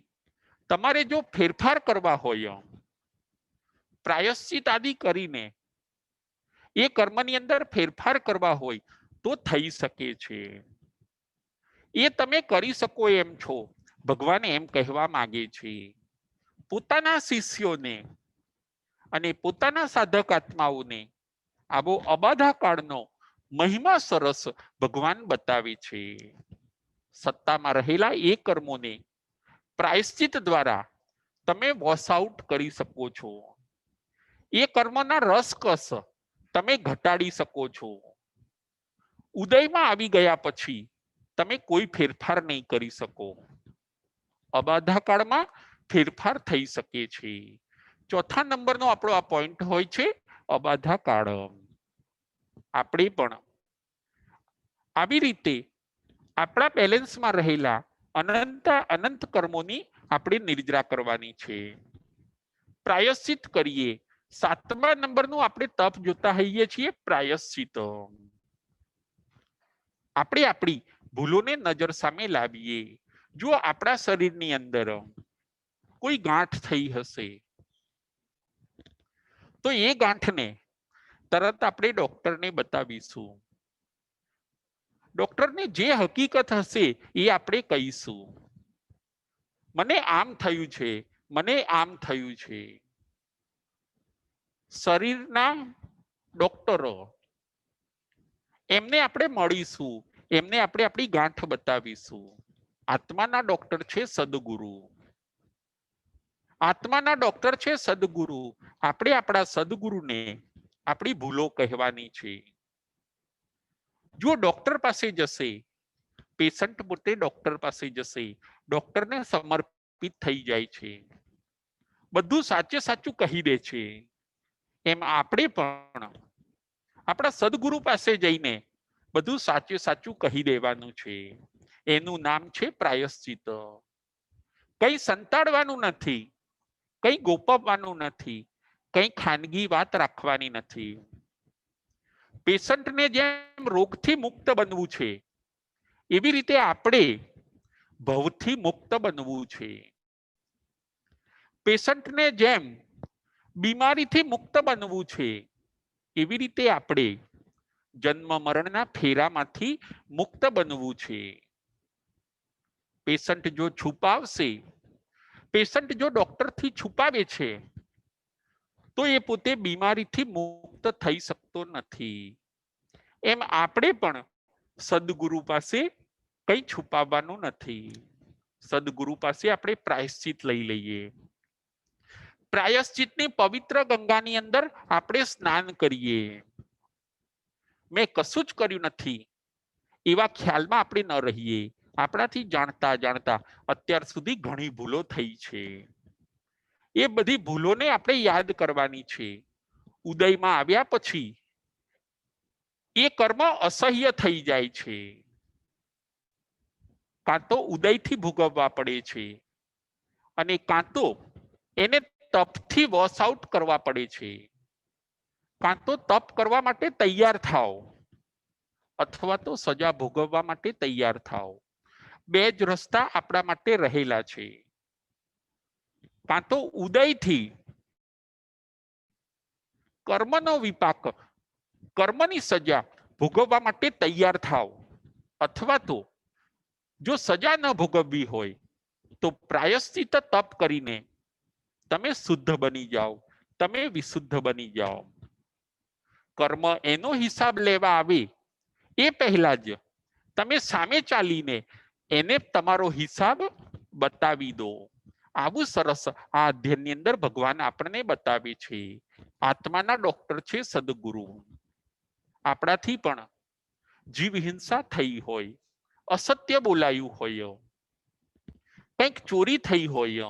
તમારે જો ફેરફાર કરવા હોય પ્રાયશ્ચિત આદિ કરીને એ કર્મની અંદર ફેરફાર કરવા હોય તો થઈ શકે છે. એ તમે કરી શકો એમ છો, ભગવાન એમ કહેવા માંગે છે. પોતાના શિષ્યોને અને પોતાના સાધક આત્માઓને આવો અબાધા કાળનો મહિમા સરસ ભગવાન બતાવે છે. સત્તામાં રહેલા એ કર્મોને પ્રાયશ્ચિત દ્વારા તમે વોશ આઉટ કરી શકો છો. એ કર્મના રસકસ તમે ઘટાડી શકો છો. ઉદયમાં આવી ગયા પછી તમે કોઈ ફેરફાર નહીં કરી શકો. અબાધા કાળમાં ફેરફાર થઈ શકે છે. ચોથા નંબરનો આપણો આ પોઈન્ટ હોય છે અબાધા કાળ. આપણે પણ આવી રીતે આપણા બેલેન્સમાં રહેલા અનંત કર્મોની આપણે નિર્જરા કરવાની છે. પ્રાયશ્ચિત કરીએ. 7મા નંબરનું આપણે તપ જોતા હોઈએ છીએ પ્રાયશ્ચિત. આપણે આપણી ભૂલોને નજર સામે લાવીએ. જો આપણા શરીરની અંદર કોઈ ગાંઠ થઈ હશે તો એ ગાંઠને તરત આપણે ડોક્ટરને બતાવીશું. ડોક્ટરને જે હકીકત હશે એ આપણે કહીશું. મને આમ થયું છે, મને આમ થયું છે. શરીરના ડોક્ટરો એમને આપણે મળીશું, એમને આપણે આપણી ગાંઠ બતાવીશું. આત્માના ડોક્ટર છે સદગુરુ. આત્માના ડોક્ટર છે સદગુરુ. આપણે આપણા સદગુરુને આપણી ભૂલો કહેવાની છે. જો ડોક્ટર પાસે જશે, પેશન્ટ પોતે ડોક્ટર પાસે જશે, ડોક્ટરને સમર્પિત થઈ જાય છે, બધું સાચે સાચું કહી દે છે. એમ આપણે પણ આપણા સદગુરુ પાસે જઈને બધું સાચે સાચું કહી દેવાનું છે. એનું નામ છે પ્રાયશ્ચિત. કઈ સંતાડવાનું નથી, કઈ ગોપવવાનું નથી, કઈ ખાનગી વાત રાખવાની નથી. પેશન્ટને જેમ રોગથી મુક્ત બનવું છે એવી રીતે આપણે ભવથી મુક્ત બનવું છે. પેશન્ટને જેમ બીમારીથી મુક્ત બનવું છે એવી રીતે આપણે જન્મ મરણના ફેરામાંથી મુક્ત બનવું છે. પેશન્ટ જો છુપાવશે, પેશન્ટ જો ડોક્ટરથી છુપાવે છે તો એ પોતે બીમારીથી મુક્ત થઈ શકતો નથી. એમ આપણે પણ સદગુરુ પાસે કંઈ છુપાવવાનું નથી. સદગુરુ પાસે આપણે પ્રાયશ્ચિત લઈ લઈએ. પ્રાયશ્ચિતની પવિત્ર ગંગાની અંદર આપણે સ્નાન કરીએ. મેં કશું જ કર્યું નથી એવા ખ્યાલમાં આપણે ન રહીએ. આપણાથી જાણતા જાણતા અત્યાર સુધી ઘણી ભૂલો થઈ છે. એ બધી ભૂલોને આપણે યાદ કરવાની છે. ઉદયમાં આવ્યા પછી એ કર્મ અસહ્ય થઈ જાય છે. કાં તો ઉદયથી ભોગવવા પડે છે અને કાં તો એને તપથી વોશ આઉટ કરવા પડે છે. કાં તો તપ કરવા માટે તૈયાર થાવ અથવા તો સજા ભોગવવા માટે તૈયાર થાવ. બે જ રસ્તા આપણા માટે રહેલા છે. કાં તો ઉદયથી કર્મનો વિપાક, કર્મની સજા ભોગવવા માટે તૈયાર થાવ, અથવા તો જો સજા ન ભોગવવી હોય તો પ્રાયશ્ચિત તપ કરીને તમે શુદ્ધ બની જાઓ, તમે વિશુદ્ધ બની જાઓ. કર્મ એનો હિસાબ લેવા આવે એ પહેલા જ તમે સામે ચાલીને એને તમારો હિસાબ બતાવી દો. આવું સરસ આ અધ્યયનની અંદર ભગવાન આપણને બતાવે છે. આત્માના ડોક્ટર છે સદગુરુ. આપણાથી પણ જીવ હિંસા થઈ હોય, અસત્ય બોલાયું હોય, કંઈક ચોરી થઈ હોય,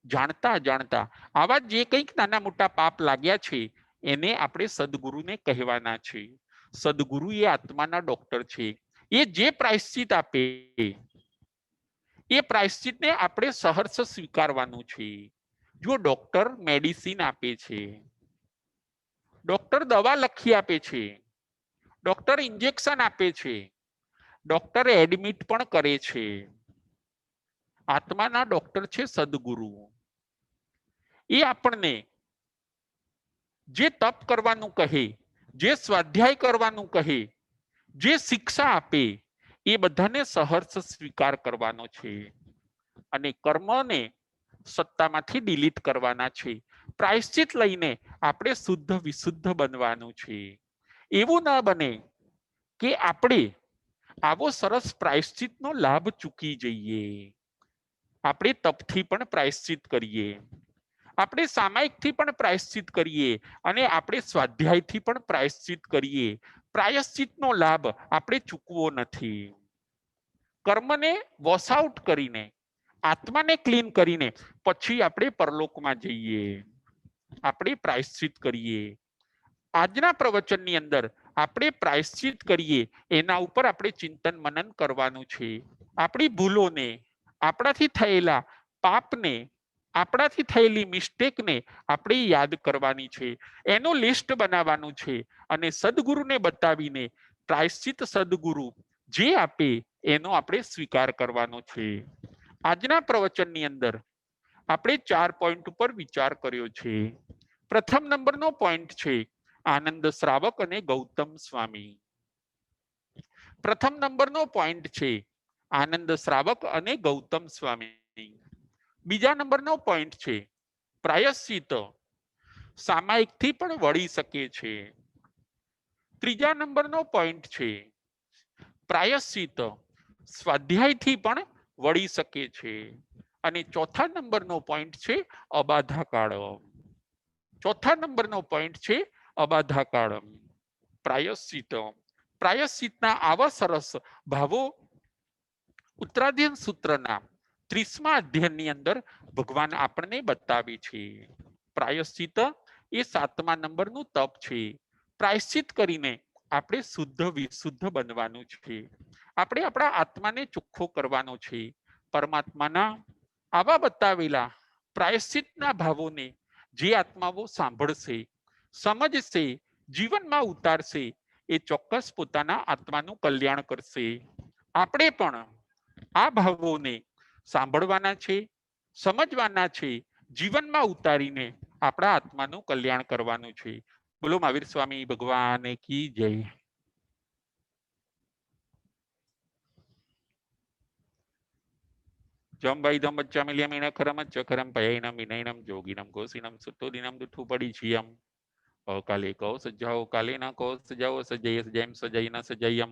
જાણતા જાણતા આવા જે કંઈક નાના મોટા પાપ લાગ્યા છે એને આપણે સદગુરુને કહેવાના છે. સદગુરુ એ આત્માના ડોક્ટર છે. એ જે પ્રાયશ્ચિત આપે એ પ્રાયશ્ચિતને આપણે સહર્ષ સ્વીકારવાનું છે. જો ડોક્ટર મેડિસિન આપે છે, ડોક્ટર દવા લખી આપે છે, ડોક્ટર ઇન્જેક્શન આપે છે, ડોક્ટર એડમિટ પણ કરે છે. આત્માના ડોક્ટર છે સદગુરુ. એ આપણને જે તપ કરવાનું કહે, જે સ્વાધ્યાય કરવાનું કહે, જે શિક્ષા આપે, એ બધાને સહર્ષ સ્વીકાર કરવાનો છે અને કર્મને સત્તામાંથી ડિલીટ કરવાના છે. પ્રાયશ્ચિત લઈને આપણે શુદ્ધ વિશુદ્ધ બનવાનું છે. એવું ના બને કે આપણે આવો સરસ પ્રાયશ્ચિતનો લાભ ચૂકી જઈએ. આપણે તપથી પણ પ્રાયશ્ચિત કરીએ, આપણે સામાયિકથી પણ પ્રાયશ્ચિત કરીએ અને આપણે સ્વાધ્યાયથી પણ પ્રાયશ્ચિત કરીએ. પ્રાયશ્ચિતનો લાભ આપણે ચૂકવો નથી. કર્મને વોશ આઉટ કરીને, આત્માને ક્લીન કરીને પછી આપણે પરલોકમાં જઈએ. આપણે પ્રાયશ્ચિત કરીએ. આજના પ્રવચનની અંદર આપણે પ્રાયશ્ચિત કરીએ એના ઉપર આપણે ચિંતન મનન કરવાનું છે. આપણી ભૂલોને, આપણાથી થયેલા પાપને, આપણાથી થયેલી મિસ્ટેકને આપણે યાદ કરવાની છે. એનું લિસ્ટ બનાવવાનું છે અને સદગુરુને બતાવીને પ્રાયશ્ચિત સદગુરુ જે આપે એનો આપણે સ્વીકાર કરવાનો છે. આજના પ્રવચનની અંદર આપણે 4 પોઈન્ટ ઉપર વિચાર કર્યો છે. પ્રથમ નંબરનો પોઈન્ટ છે આનંદ શ્રાવક અને ગૌતમ સ્વામી. પ્રથમ નંબરનો પોઈન્ટ છે આનંદ શ્રાવક અને ગૌતમ સ્વામી. બીજા નંબરનો પોઈન્ટ છે પ્રાયશ્ચિત સામાયિકથી પણ વળી શકે છે. ત્રીજા નંબરનો પોઈન્ટ છે પ્રાયશ્ચિત સ્વાધ્યાયથી પણ વળી શકે છે. અને ચોથા નંબરનો પોઈન્ટ છે અબાધા કાળ. ચોથા નંબરનો પોઈન્ટ છે અબાધા કાળ. પ્રાયશ્ચિત, પ્રાયશ્ચિતના આવા સરસ ભાવો ઉત્તરાધ્યન સૂત્રના 30મા અધ્યયનની અંદર ભગવાન આપણને બતાવે છે. પ્રાયશ્ચિત એ 7મા નંબરનું તપ છે. પ્રાયશ્ચિત કરીને આપણે શુદ્ધ વિશુદ્ધ બનવાનું છે. આપણે આપણા આત્માને ચોખ્ખો કરવાનો છે. પરમાત્માના આવા બતાવેલા પ્રાયશ્ચિતના ભાવોને જે આત્માઓ સાંભળશે, સમજશે, જીવનમાં ઉતારશે એ ચોક્કસ પોતાના આત્માનું કલ્યાણ કરશે. આપણે પણ આ ભાવોને સાંભળવાના છે, સમજવાના છે, જીવનમાં ઉતારીને આપણા આત્માનું કલ્યાણ કરવાનું છે. બોલો મહાવીર સ્વામી ભગવાન કી જય. જમ ભાઈ ધમ બચ્ચા મિલિયા મીણા ખરમ ચખરમ પયૈનમ વિનયનમ જોગિનમ ગોસિનમ સુતો દિનમ દુઠુ પડી છીયમ કાલે કહો સજાઓ કાલે ના કહો સજાઓ સજય સજયમ સજય ન સજયમ.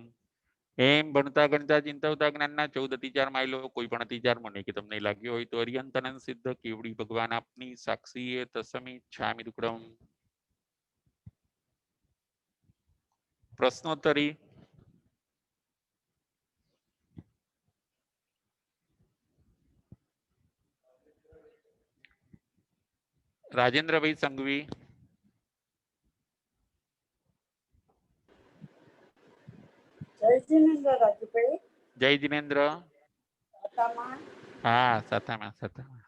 એમ ભણતા ગણતા ચિંતાવતા જ્ઞાનના 14 અતિચાર માયલો કોઈ પણ અતિચાર મને કે તમને લાગ્યો હોય તો અરિયંતનન સિદ્ધ કેવડી ભગવાન આપની સાક્ષી તસમી છામિ દુકડમ. પ્રશ્નોત્તરી. રાજેન્દ્રભાઈ સંઘવી. જય જીનેન્દ્ર રાજુભાઈ. જય જીનેન્દ્ર. હા સાતામાં સાતામાં.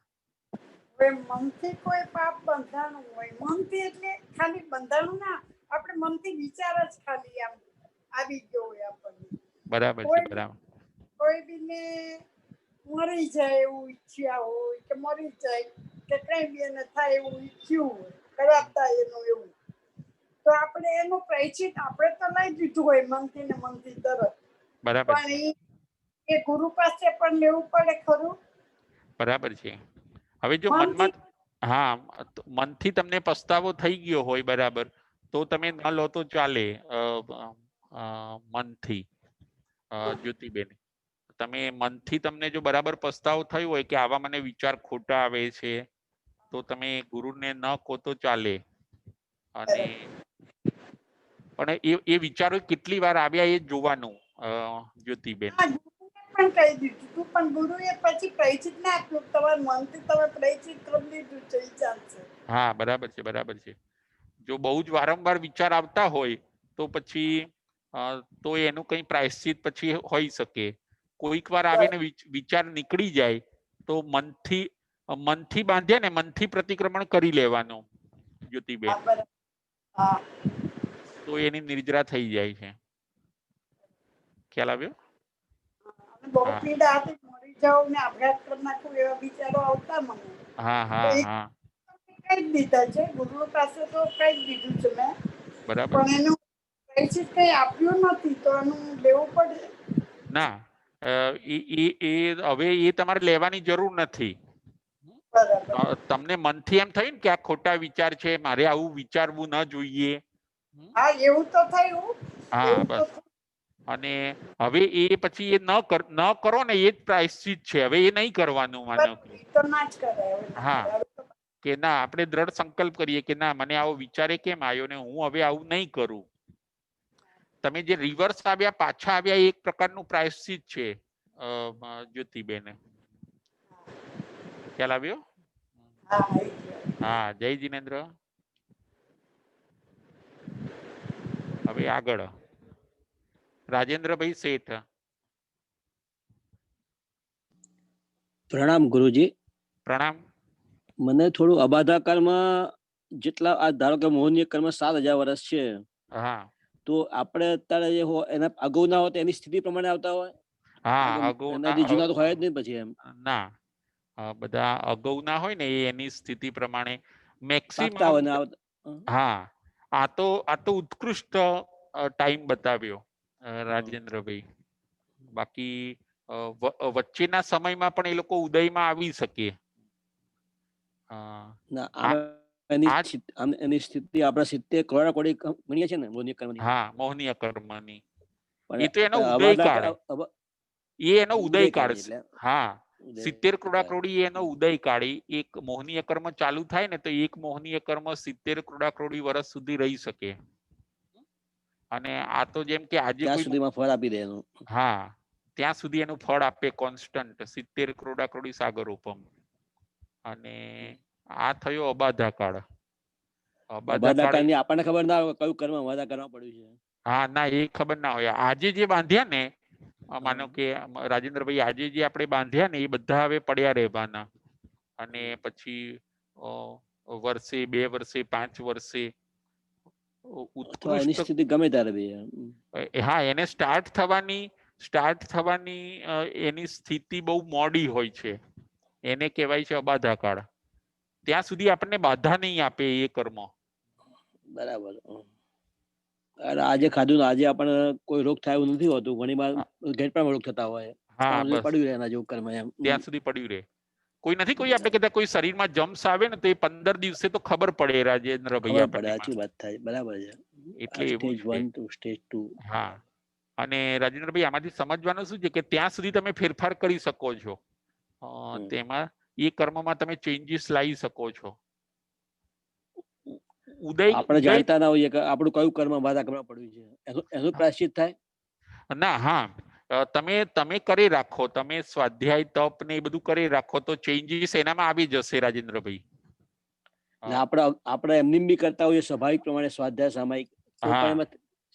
હવે મનથી કોઈ પાપ બંધાણું હોય, મનથી એટલે ખાલી બંધાણું ના, આપણે મનથી વિચાર જ ખાલી આમ આવી ગયો હોય આપણને. બરાબર છે બરાબર. કોઈ બીને મરી જાય એવું ઈચ્છ્યા હોય કે મરી જાય કે કઈ બી એને થાય એવું ઈચ્છ્યું હોય, ખરાબ થાય એનું એવું, તો આપણે એનું પ્રાયશ્ચિત આપણે તો લઈ દીધું હોય મનથી ને મનથી તરત, બરાબર છે પણ એ ગુરુ પાસે પણ લેવું પડે ખરું. બરાબર છે. હવે જો મનથી મનમાં, હા, મનથી તમને પસ્તાવો થઈ ગયો હોય બરાબર, તો તમે ન લો તો ચાલે. મનથી જ્યોતિબેન, તમે મનથી તમને જો બરાબર પસ્તાવો થયો હોય કે આવા મને વિચાર ખોટા આવે છે, તો તમે ગુરુને ન કહો તો ચાલે. અને પણ એ વિચારો કેટલી વાર આવ્યા એ જોવાનું જ્યોતિબેન. પણ કહી દીધું તું, પણ ગુરુએ પછી પ્રાયશ્ચિત ના આપ્યું, તમારા મનથી તમે પ્રાયશ્ચિત કરી દીધું છે એ ચાલશે. હા બરાબર છે બરાબર છે. જો બહુ જ વારંવાર વિચાર આવતા હોય તો પછી તો એનું કઈ પ્રાયશ્ચિત પછી હોઈ શકે. કોઈક વાર આવે ને વિચાર નીકળી જાય તો મનથી બાંધ્યા ને મનથી પ્રતિક્રમણ કરી લેવાનું જ્યોતિબેન, તો એની નિર્જરા થઈ જાય છે. ખ્યાલ આવ્યો? બહુ હા પીડા હતી, મરી જાઉં ને આપઘાત કરી નાખું એવા વિચારો આવતા મને. હા તો હા એ હા કઈ જ દીધા છે, ગુરુ પાસે તો કઈ જ દીધું છે મેં, બરાબર. પણ એનું પૈસે કઈ આપ્યું નથી તો એનું લેવું પડે. ના હવે એ તમારે લેવાની જરૂર નથી. બરાબર. તમને મનથી એમ થયું ને કે આ ખોટા વિચાર છે, મારે આવું વિચારવું ન જોઈએ. હા એવું તો થયું. હા એવું તો બસ. અને હવે એ પછી એ ન કરો ને એ જ પ્રાયશ્ચિત છે. હવે એ નહીં કરવાનું માનો કે. એ તો ના જ કરાય હવે, ના હા કરાય. હવે તો કે ના આપણે દ્રઢ સંકલ્પ કરીએ કે ના મને આવો વિચારે કેમ આવ્યો ને હું હવે આવું નહીં કરું. તમે જે રિવર્સ આવ્યા પાછા આવ્યા એ એક પ્રકારનું પ્રાયશ્ચિત છે. જ્યોતિબેન ખ્યાલ આવ્યો? હા આવી ગયો. હા જય જીનેન્દ્ર. હવે આગળ રાજેન્દ્રભાઈ શેઠ. પ્રણામ ગુરુજી. પ્રણામ. મને થોડું અબાધા કાળમાં જેટલા આ ધારો કે મોહનીય કર્મ 7,000 વર્ષ છે, હા તો આપણે અત્યારે જે એના અગાઉ ના હોય એની સ્થિતિ પ્રમાણે આવતા હોય. હા અગાઉના એનાથી જૂના તો હોય જ નહીં પછી એમ. ના બધા અગાઉ ના હોય ને એની સ્થિતિ પ્રમાણે મેક્સિમમ. પાકતા હોય ને હા આ તો ઉત્કૃષ્ટ ટાઈમ બતાવ્યો રાજેન્દ્રભાઈ. બાકી વચ્ચેના સમયમાં પણ એ લોકો ઉદયમાં આવી શકે. ના આ આ એની સ્થિતિ આપણા 70 કરોડ કોડી ગણીએ છીએ ને મોહનીય કર્મની. હા મોહનીય કર્મની એ તો એનો પણ ઉદય કાળ. એ એનો ઉદય કાળ છે. હા 70 ક્રોડાક્રોડી એનો ઉદય કાળી એક મોહનીય કર્મ ચાલુ થાય ને તો એક મોહનીય કર્મ 70 ક્રોડાક્રોડી વર્ષ સુધી રહી શકે. અને આ તો જેમ કે આજે ત્યાં કોઈ સુધીમાં ફળ આપી દે એનું. હા ત્યાં સુધી એનું ફળ આપે કોન્સ્ટન્ટ 70 ક્રોડાક્રોડી સાગરોપમ. અને આ થયો અબાધા કાળ. અબાધા કાળની આપણને ખબર ના હોય કયું કર્મ અબાધા કાળમાં પડ્યું છે. હા ના એ ખબર ના હોય. આજે જે બાંધ્યા ને માનો હા. કે રાજેન્દ્રભાઈ આજે જે આપણે બાંધ્યા ને એ બધા હવે પડ્યા રહેવાના. અને પછી વર્ષે 2 વર્ષે 5 વર્ષે અથવા એની ઉત્કૃષ્ટ. સ્થિતિ ગમે ત્યારે બી. હા એને સ્ટાર્ટ થવાની એની સ્થિતિ બહુ મોડી હોય છે. એને કહેવાય છે અબાધા કાળ. ત્યાં સુધી આપણને બાધા નહીં આપે એ કર્મ. બરાબર. આજે ખાધું આજે આપણે કોઈ રોગ થાય એવું નથી હોતું. ઘણી વાર ઘેર પણ રોગ થતા હોય. હા ત્યાં સુધી બસ પડ્યું રહે એના જેવું કર્મ એમ. ત્યાં સુધી પડ્યું રહે. કોઈ નથી કોઈ આપણે બરાબર. કહેતા કોઈ શરીરમાં જમ્સ આવે ને તો એ 15 દિવસે તો ખબર પડે રાજેન્દ્રભાઈ ખબર પડે આપણને. સાચી વાત થાય. બરાબર છે. એટલે એવું સ્ટેજ છે. 1 to સ્ટેજ 2. હા અને રાજેન્દ્રભાઈ આમાંથી સમજવાનું શું છે કે ત્યાં સુધી તમે ફેરફાર કરી શકો છો. તેમાં એ કર્મમાં તમે ચેન્જીસ લાવી શકો છો. આપણે ઉદય જાણતા ના હોઈએ કે આપણું કયું કર્મ અબાધા કાળમાં પડ્યું છે. એનું પ્રાયશ્ચિત થાય. ના હા તમે કરી રાખો. તમે સ્વાધ્યાય તપ ને એ બધું કરી રાખો તો ચેન્જીસ એનામાં આવી જશે રાજેન્દ્રભાઈ. આપણે એમની બી કરતા હોઈએ સ્વાભાવિક પ્રમાણે સ્વાધ્યાય સામાયિક તો પણ હા એમાં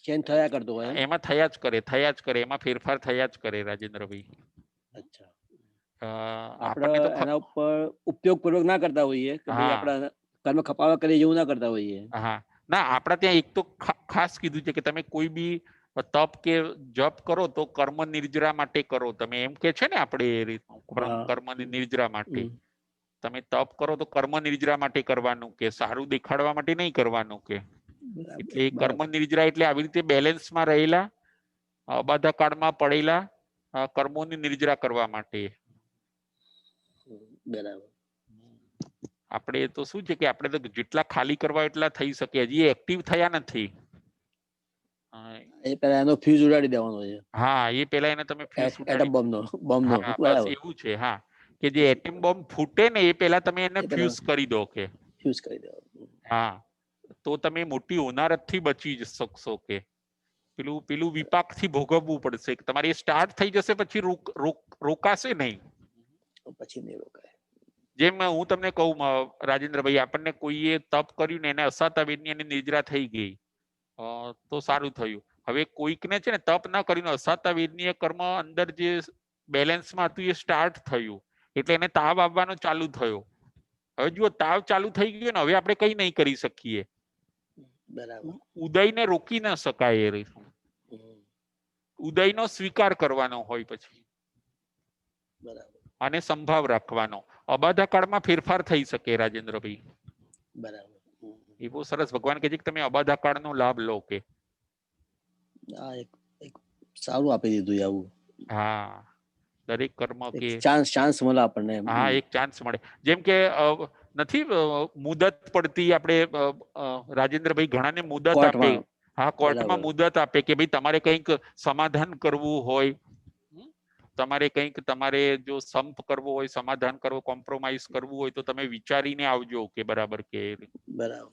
ચેન્જ થયા કરતો હોય. એમાં થયા જ કરે એમાં ફેરફાર થયા જ કરે રાજેન્દ્રભાઈ. અચ્છા. આપણે આપણને તો એના ઉપર ઉપયોગ પૂર્વક ના કરતા હોઈએ કે ભાઈ હા આપણા કર્મ ખપાવા કરીએ એવું ના કરતા હોઈએ. હા ના આપણા ત્યાં એક તો ખાસ કીધું છે કે તમે કોઈ બી તપ કે જપ કરો તો કર્મ નિર્જરા માટે કરો. તમે એમ કે છે ને આપણે એ રીત હા. કર્મ નિર્જરા માટે. તમે તપ કરો તો કર્મ નિર્જરા માટે કરવાનું કે સારું દેખાડવા માટે નહીં કરવાનું કે. બરાબર એટલે એ કર્મ બરાબર. નિર્જરા એટલે આવી રીતે બેલેન્સમાં રહેલા અબાધા કાળમાં પડેલા કર્મોની નિર્જરા કરવા માટે. બરાબર. આપણે તો શું છે કે આપણે તો જેટલા ખાલી કરવા એટલા થઈ શકે. હજી એક્ટિવ થયા નથી. એ પેલા એનો ફ્યુઝ ઉડાડી દેવાનો છે. હા એ પેલા એને તમે ફ્યુઝ એટમ ઉડાડી. બોમ્બનો હા બસ બરાબર. એવું છે. હા કે જે એટમ બોમ્બ ફૂટે ને એ પેલા તમે એને એ પેલા ફ્યુઝ કરી દો કે. ફ્યુઝ કરી દેવાનો. હા તો તમે મોટી હોનારત થી બચી શકશો કે. પેલું વિપાક થી ભોગવવું પડશે. તમારી સ્ટાર્ટ થઈ જશે પછી રોકાશે નહીં. પછી નહીં રોકાય. જેમ હું તમને કહું રાજેન્દ્રભાઈ આપણને કોઈએ તપ કર્યું ને એને અસાતાવેદની એની નિદ્રા થઈ ગઈ તો સારું થયું. હવે કોઈકને છે ને તપ ના કરીને અસાતાવેદનીય કર્મ અંદર જે બેલેન્સમાં હતું એ સ્ટાર્ટ થયું એટલે એને તાવ આવવાનો ચાલુ થયો. હવે જુઓ તાવ ચાલુ થઈ ગયો ને હવે આપણે કઈ નહીં કરી શકીએ. બરાબર. ઉદયને રોકી ના શકાય. ઉદયનો સ્વીકાર કરવાનો હોય પછી. બરાબર અને સંભાવ રાખવાનો. અબાધાકાળમાં ફેરફાર થઈ શકે રાજેન્દ્રભાઈ. બરાબર. એ બહુ સરસ ભગવાન કહે છે કે તમે અબાધાકાળનો લાભ લો કે. આ એક સારું આપી દીધું આવું. હા, દરેક કર્મ કે ચાન્સ મળે આપણને. હા, એક ચાન્સ મળે. જેમ કે નથી મુદત પડતી, આપણે રાજેન્દ્રભાઈ ઘણાને મુદત આપે. હા, કોર્ટમાં મુદત આપે કે ભાઈ તમારે કંઈક સમાધાન કરવું હોય, તમારે કંઈક તમારે જો સંપ કરવો હોય, સમાધાન કરવો, કોમ્પ્રોમાઇઝ કરવું હોય તો તમે વિચારીને આવજો કે બરાબર કે. બરાબર.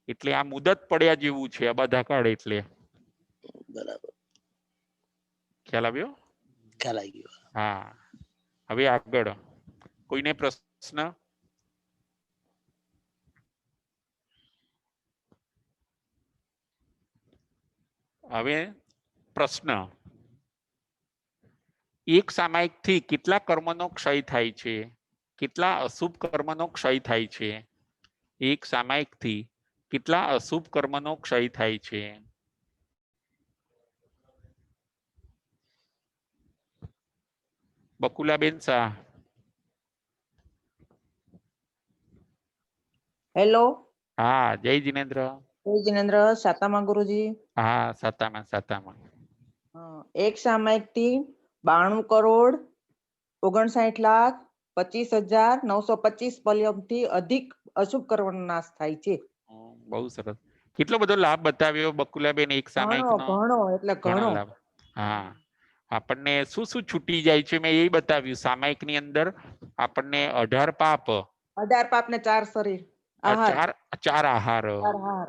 એટલે આ મુદત પડ્યા જેવું છે અબાધાકાળ એટલે. બરાબર. ખ્યાલ આવ્યો? ખ્યાલ આવી ગયો. હા, હવે આગળ કોઈને પ્રશ્ન? હવે પ્રશ્ન, એક સામાયિકથી કેટલા કર્મનો ક્ષય થાય છે? કેટલા અશુભ કર્મનો ક્ષય થાય છે? એક સામાયિકથી કેટલા અશુભ કર્મનો ક્ષય થાય છે? બકુલાબેન શાહ. હેલો. હા, જય જિનેન્દ્ર. જય જિનેન્દ્ર. સાતામાં ગુરુજી. હા, સાતામાં. એક સામાયિકથી 92,59,25,925 પલ્યમથી અધિક અશુભ કર્મનો નાશ થાય છે. બહુ સરસ. કેટલો બધો લાભ બતાવ્યો બકુલાબેન એક સામાયિકનો. ઘણો એટલે ઘણો લાભ. હા, આપણને શું શું છૂટી જાય છે મેં એ બતાવ્યું. સામાયિકની અંદર આપણને 18 પાપ, 18 પાપ ને 4 શરીર આહાર, ચાર આહાર. 4 આહાર.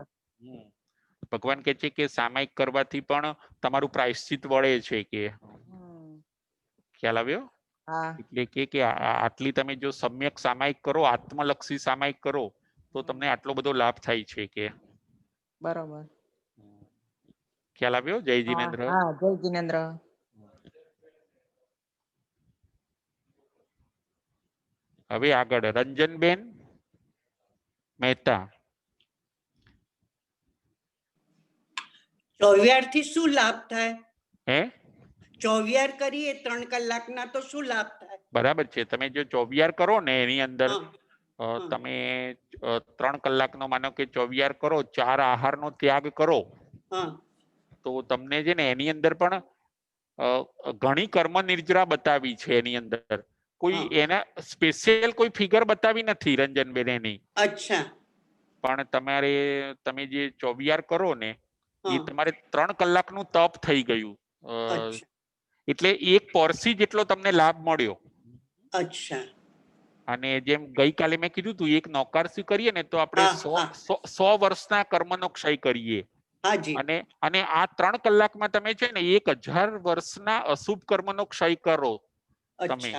ભગવાન કહે છે કે સામાયિક કરવાથી પણ તમારું પ્રાયશ્ચિત વળે છે કે. ખ્યાલ આવ્યો? હા. એટલે કે આટલી તમે જો સમ્યક સામાયિક કરો, આત્મલક્ષી સામાયિક કરો તો તમને આટલો બધો લાભ થાય છે કે. બરોબર. ખ્યાલ આવ્યો? જય જિનેન્દ્ર. હા, જય જિનેન્દ્ર. હવે આગળ રંજનબેન મહેતા. 24 થી શું લાભ થાય? હે, 24 કરીએ 3 કલાકના તો શું લાભ થાય? બરાબર છે. તમે જો 24 કરો ને એની અંદર તમે 3 કલાકનો માનો કે 24 કરો, 4 આહારનો ત્યાગ કરો તો તમને છે ને એની અંદર પણ ઘણી કર્મ નિર્જરા બતાવી છે એની અંદર. કોઈ એના સ્પેશિયલ કોઈ ફિગર બતાવી નથી રંજનબેન એની. અચ્છા. પણ તમે જે 24 કરો ને એ તમારે 3 કલાકનું તપ થઈ ગયું. એટલે એક પોરસી જેટલો તમને લાભ મળ્યો. અચ્છા. અને જેમ ગઈકાલે મેં કીધું તું, એક નોકારસી કરીએ ને તો આપણે 100 વર્ષના કર્મનો ક્ષય કરીએ. અને આ 3 કલાકમાં તમે છે ને 1000 વર્ષના અશુભ કર્મનો ક્ષય કરો. તમે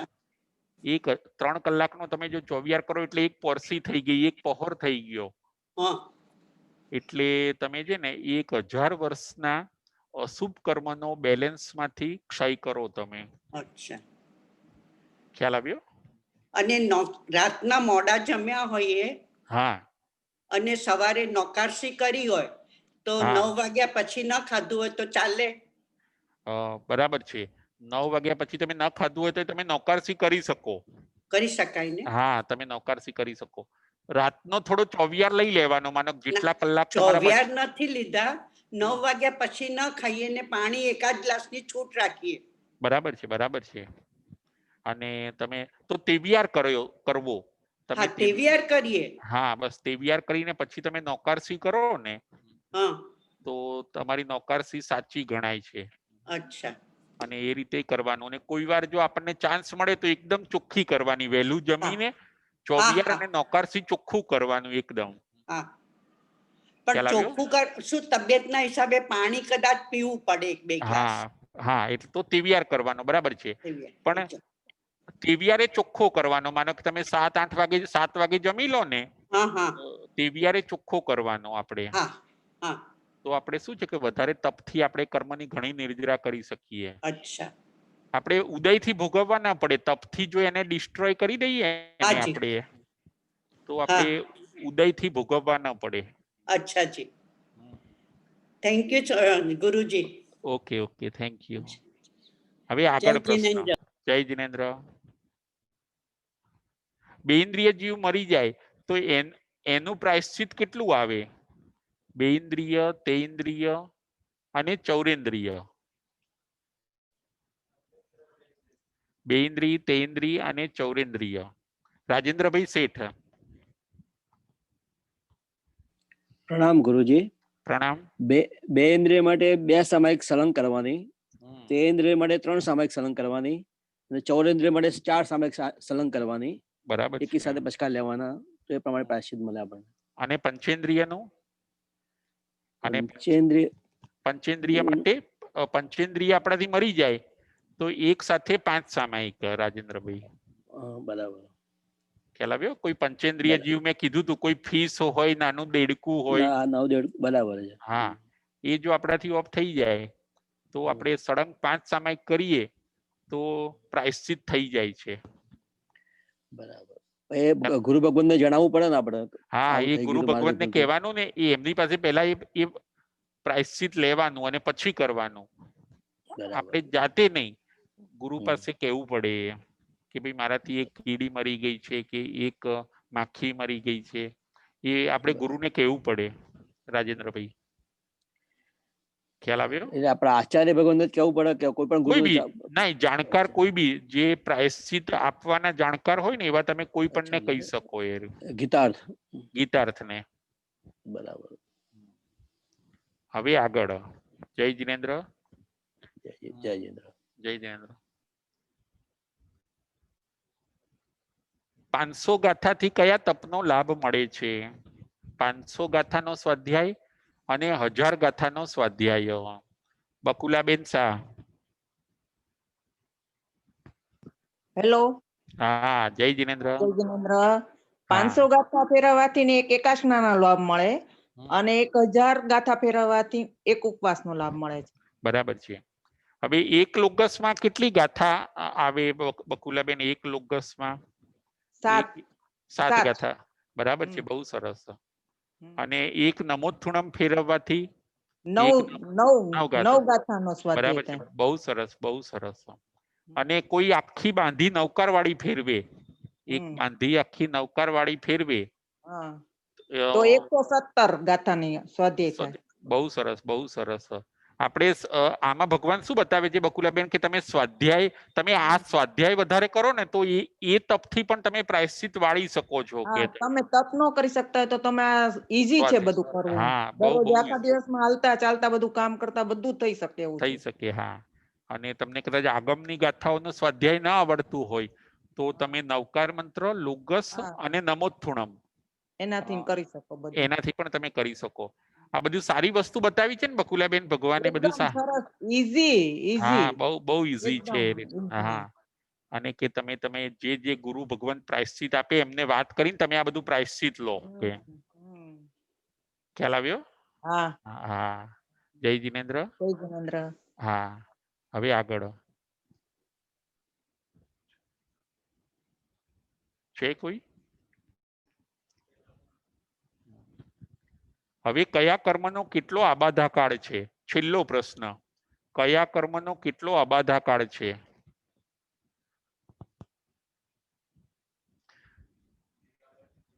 3 કલાકનો તમે જો 24 કરો એટલે એક પોરસી થઈ ગઈ, એક પહોર થઈ ગયો. એટલે તમે છે ને 1000 વર્ષના અશુભ કર્મનો બેલેન્સમાંથી ક્ષય કરો તમે. અચ્છા. ખ્યાલ આવ્યો? અને રાતના મોડા જમ્યા હોઈએ, હા, અને સવારે નોકારસી કરી હોય તો 9 વાગ્યા પછી ન ખાધું હોય તો ચાલે? બરાબર છે. 9 વાગ્યા પછી તમે ન ખાધું હોય તો તમે નોકારસી કરી શકો. કરી શકાય ને? હા, તમે નોકારસી કરી શકો. રાતનો થોડો 24 લઈ લેવાનો, માનો જેટલા કલાક 24 નથી લીધા. 9 વાગ્યા પછી ન ખાઈએ ને પાણી એકાદ ગ્લાસની છૂટ રાખીએ. બરાબર છે. અને તમે તો 23 કરવો. હા, 23 કરીએ. હા, બસ 23 કરીને પછી તમે નોકારસી કરો ને તો તમારી નોકારસી સાચી ગણાય છે. અચ્છા. અને એ રીતે કરવાનું. અને કોઈ વાર જો આપણને ચાન્સ મળે તો એકદમ ચોખ્ખી કરવાની, વહેલું જમીને 24 અને નોકારસી ચોખ્ખું કરવાનું એકદમ. પણ ચોખ્ખું શું તબિયતના હિસાબે પાણી કદાચ પીવું પડે 1-2 ગ્લાસ? હા, એટલે તો 23 કરવાનો. બરાબર છે. પણ 23 ચોખ્ખો કરવાનો. માનો કે તમે 7 વાગે જમી લો ને, 23 ચોખ્ખો કરવાનો આપણે. તો આપણે શું છે કે વધારે તપથી આપણે કર્મની ઘણી નિર્જરા કરી શકીએ. અચ્છા. આપણે ઉદયથી ભોગવવા ના પડે. તપથી જો એને ડિસ્ટ્રોય કરી દઈએ ને આપણે, તો આપણે ઉદયથી ભોગવવા ના પડે. અચ્છા જી. થેન્ક યુ ગુરુજી. Okay, thank you. હવે આગળ પ્રશ્ન. જય જિનેન્દ્ર. બેઇન્દ્રિય જીવ મરી જાય તો એનું પ્રાયશ્ચિત કેટલું આવે? બેઇન્દ્રિય, તેઇન્દ્રિય અને ચૌરેન્દ્રિય. બેઇન્દ્રિય, તેઇન્દ્રિય અને ચૌરેન્દ્રિય. રાજેન્દ્રભાઈ શેઠ. પ્રણામ ગુરુજી. પ્રણામ. બે ઇન્દ્રિય માટે 2 સામાયિક સળંગ કરવાની, તે ઇન્દ્રિય માટે 3 સામાયિક સળંગ કરવાની અને ચૌરેન્દ્રિય માટે 4 સામાયિક સળંગ કરવાની. બરાબર. એકી સાથે પછકા લેવાના, તો એ પ્રમાણે પ્રાયશ્ચિત મળે આપણને. અને પંચેન્દ્રિયનું? અને પંચેન્દ્રિય માટે પંચેન્દ્રિય આપણાથી મરી જાય તો એક સાથે 5 સામાયિક. રાજેન્દ્રભાઈ બરાબર ખ્યાલ આવ્યો? કોઈ પંચેન્દ્રિય જીવ મેં કીધું તું, કોઈ ફીસ હોય, નાનું દેડકું હોય, બરાબર છે. હા, એ જો આપણાથી ઓફ થઈ જાય તો આપણે સળંગ 5 સામાયિક કરીએ તો પ્રાયશ્ચિત થઈ જાય છે. બરાબર. એ ગુરુ ભગવાન ને જણાવવું પડે ને આપણે? હા, એ ગુરુ ભગવાન ને કહેવાનું ને, એ એમની પાસે પહેલા એ પ્રાયશ્ચિત લેવાનું અને પછી કરવાનું. આપણે જાતે નહીં, ગુરુ પાસે કહેવું પડે કે ભાઈ મારાથી એક કીડી મરી ગઈ છે કે એક માખી મરી ગઈ છે. એ આપણે ગુરુને કહેવું પડે. રાજેન્દ્રભાઈ ખ્યાલ આવ્યો? એટલે આપણા આચાર્ય ભગવાન કેવું પડે કે કોઈ પણ કોઈ બી નહીં, જાણકાર કોઈ બી જે પ્રાયશ્ચિત આપવાના જાણકાર હોય ને એવા તમે કોઈ પણ ને કહી શકો. એ ગીતાર્થ ને. બરાબર. હવે આગળ. જય જિનેન્દ્ર. જય જિનેન્દ્ર. જય જિનેન્દ્ર. 500 ગાથાથી કયા તપનો લાભ મળે છે? 500 ગાથાનો સ્વાધ્યાય અને 1000 ગાથાનો સ્વાધ્યાય. બકુલાબેન શાહ. હેલો. હા, જય જિનેન્દ્ર. જય જિનેન્દ્ર. 500 ગાથા ફેરવવાથી ને 1 એકાસનાનો લાભ મળે અને 1000 ગાથા ફેરવવાથી 1 ઉપવાસનો લાભ મળે છે. બરાબર છે. હવે એક લોકસમાં કેટલી ગાથા આવે બકુલાબેન? એક લોકસમાં 7 ગાથા. બરાબર છે, બહુ સરસ. અને એક નમોથુણમ ફેરવવાથી 9 ગાથાનો સ્વાધ્યાય. બરાબર છે, બહુ સરસ, બહુ સરસ. અને કોઈ આખી બાંધી નૌકાર વાળી ફેરવે, એક બાંધી આખી નૌકાર વાળી ફેરવે તો 117 ગાથાની સ્વાધ્યાય થાય. બહુ સરસ, બહુ સરસ. આપણે આમાં ભગવાન શું બતાવે છે બકુલાબેન કે તમે સ્વાધ્યાય, તમે આ સ્વાધ્યાય વધારે કરો ને તો એ તપથી પણ તમે પ્રાયશ્ચિત વાળી શકો છો. કે તમે તપ નો કરી શકતા હોય તો તમે ઈઝી છે બધું કરવું. હા, દરરોજ આખા દિવસમાં હાલતા ચાલતા બધું કામ કરતા બધું થઈ શકે એવું થઈ શકે. હા, અને તમને કદાચ આગમની ગાથાઓનો સ્વાધ્યાય ન આવડતું હોય તો તમે નવકાર મંત્ર, લોગસ અને નમોથુણમ એનાથી કરી શકો બધું. એનાથી પણ તમે કરી શકો. આ બધું સારી વસ્તુ બતાવી છે ને બકુલાબેન ભગવાને બધું. ઈઝી. બહુ ઈઝી છે. હા, અને કે તમે જે ગુરુ ભગવાન પ્રાયશ્ચિત આપે એમને વાત કરીને તમે આ બધું પ્રાયશ્ચિત લો. કે ખ્યાલ આવ્યો? હા. હા, જય જિનેન્દ્ર. જય જિનેન્દ્ર. હા, હવે આગળ છે કોઈ? હવે કયા કર્મનો કેટલો આબાધાકાળ છે? છેલ્લો પ્રશ્ન. કયા કર્મનો કેટલો આબાધાકાળ છે?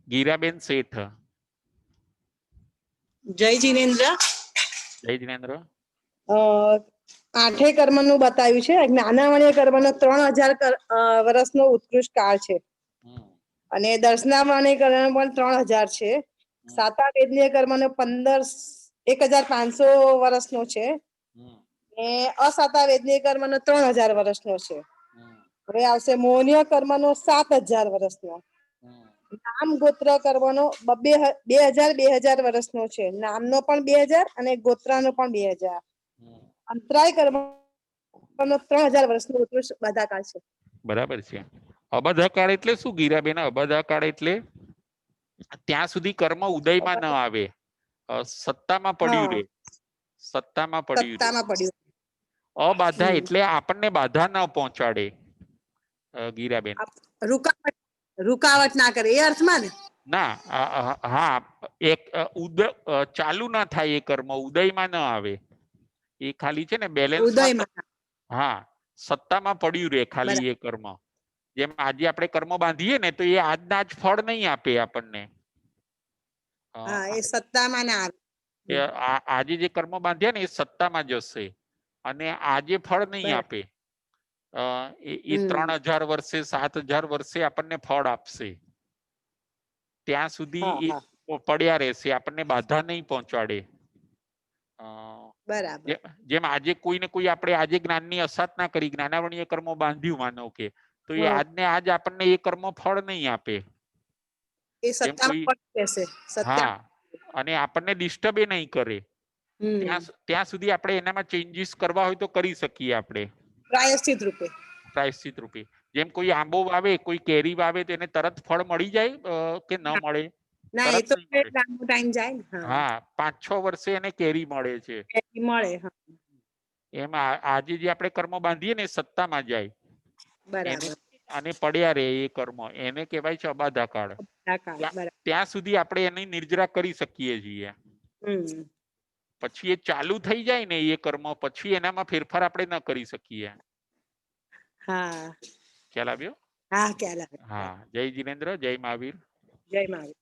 ગીરાબેન શેઠ. જય જિનેન્દ્ર. જય જિનેન્દ્ર. 8 કર્મનું બતાવ્યું છે. જ્ઞાનાવર્ણ્ય કર્મનો 3000 વર્ષનો ઉત્કૃષ્ટ કાળ છે અને દર્શનાવર્ણ્ય કર્મ પણ 3000 છે. સાતા વેદનીય કર્મનો 1500 વર્ષનો છે અને અસાતા વેદનીય કર્મનો 3000 વર્ષનો છે. હવે આવશે મોહનીય કર્મનો 7000 વર્ષનો. નામ ગોત્ર કર્મનો 2000 વર્ષનો છે. નામનો પણ 2000 અને ગોત્રાનો પણ 2000. અંતરાય કર્મનો 3000 વર્ષનો ઉત્કૃષ્ટ બાધાકાળ છે. બરાબર છે. અબાધાકાળ એટલે શું ગીરાબેન? અબાધાકાળ એટલે ત્યાં સુધી કર્મ ઉદયમાં ન આવે, સત્તામાં પડ્યું રહે. સત્તામાં પડ્યું રહે. અબાધા એટલે આપણને બાધા ન પહોંચાડે. ગીરાબેન રૂકાવટ ના કરે એ અર્થમાં ને? ના, હા, એક ચાલુ ના થાય એ કર્મ, ઉદયમાં ન આવે. એ ખાલી છે ને બેલેન્સ. હા, સત્તામાં પડ્યું રે ખાલી એ કર્મ. જેમ આજે આપણે કર્મ બાંધીએ ને તો એ આજના જ ફળ નહીં આપે આપણને. હા એ સત્તામાં ના આવે. આજે જે કર્મ બાંધ્યા ને એ સત્તામાં જશે અને આજે ફળ નહીં બરાબર. આપે. એ 3000 વર્ષે 7000 વર્ષે આપણને ફળ આપશે. ત્યાં સુધી હા, એ હા. પડ્યા રહેશે, આપણને બાધા નહીં પહોંચાડે. બરાબર. જેમ આજે કોઈને કોઈ આપણે આજે જ્ઞાનની અસાત ના કરી, જ્ઞાનાવરણીય કર્મો બાંધ્યું માનો કે, તો એ હા. આજને આજ આપણને એ કર્મ ફળ નહીં આપે. એ જેમ કોઈ સત્તામાં પડી રહેશે. સત્તા. હા, અને આપણને ડિસ્ટર્બ એ નહીં કરે. હમ. ત્યાં સુધી આપણે એનામાં ચેન્જીસ કરવા હોય તો કરી શકીએ આપણે પ્રાયશ્ચિત રૂપે. પ્રાયશ્ચિત રૂપે. જેમ કોઈ આંબો વાવે, કોઈ કેરી વાવે તો એને તરત ફળ મળી જાય કે ન મળે? ના એ તરત તો નહીં મળે. લાંબો ટાઈમ જાય ને. હા, 5-6 વર્ષે એને કેરી મળે છે. કેરી મળે. હા. એમ આજે જે આપણે કર્મ બાંધીએ ને એ સત્તામાં જાય. બરાબર. અને પડ્યા રે એ કર્મ, એને કહેવાય છે અબાધા કાળ. બરાબર. ત્યાં સુધી આપણે એની નિર્જરા કરી શકીએ છીએ. હમ. પછી એ ચાલુ થઈ જાય ને એ કર્મ, પછી એનામાં ફેરફાર આપણે ન કરી શકીએ. હા. ખ્યાલ આવ્યો? હા ખ્યાલ આવે. હા. જય જીનેન્દ્ર, જય મહાવીર. જય મહાવીર.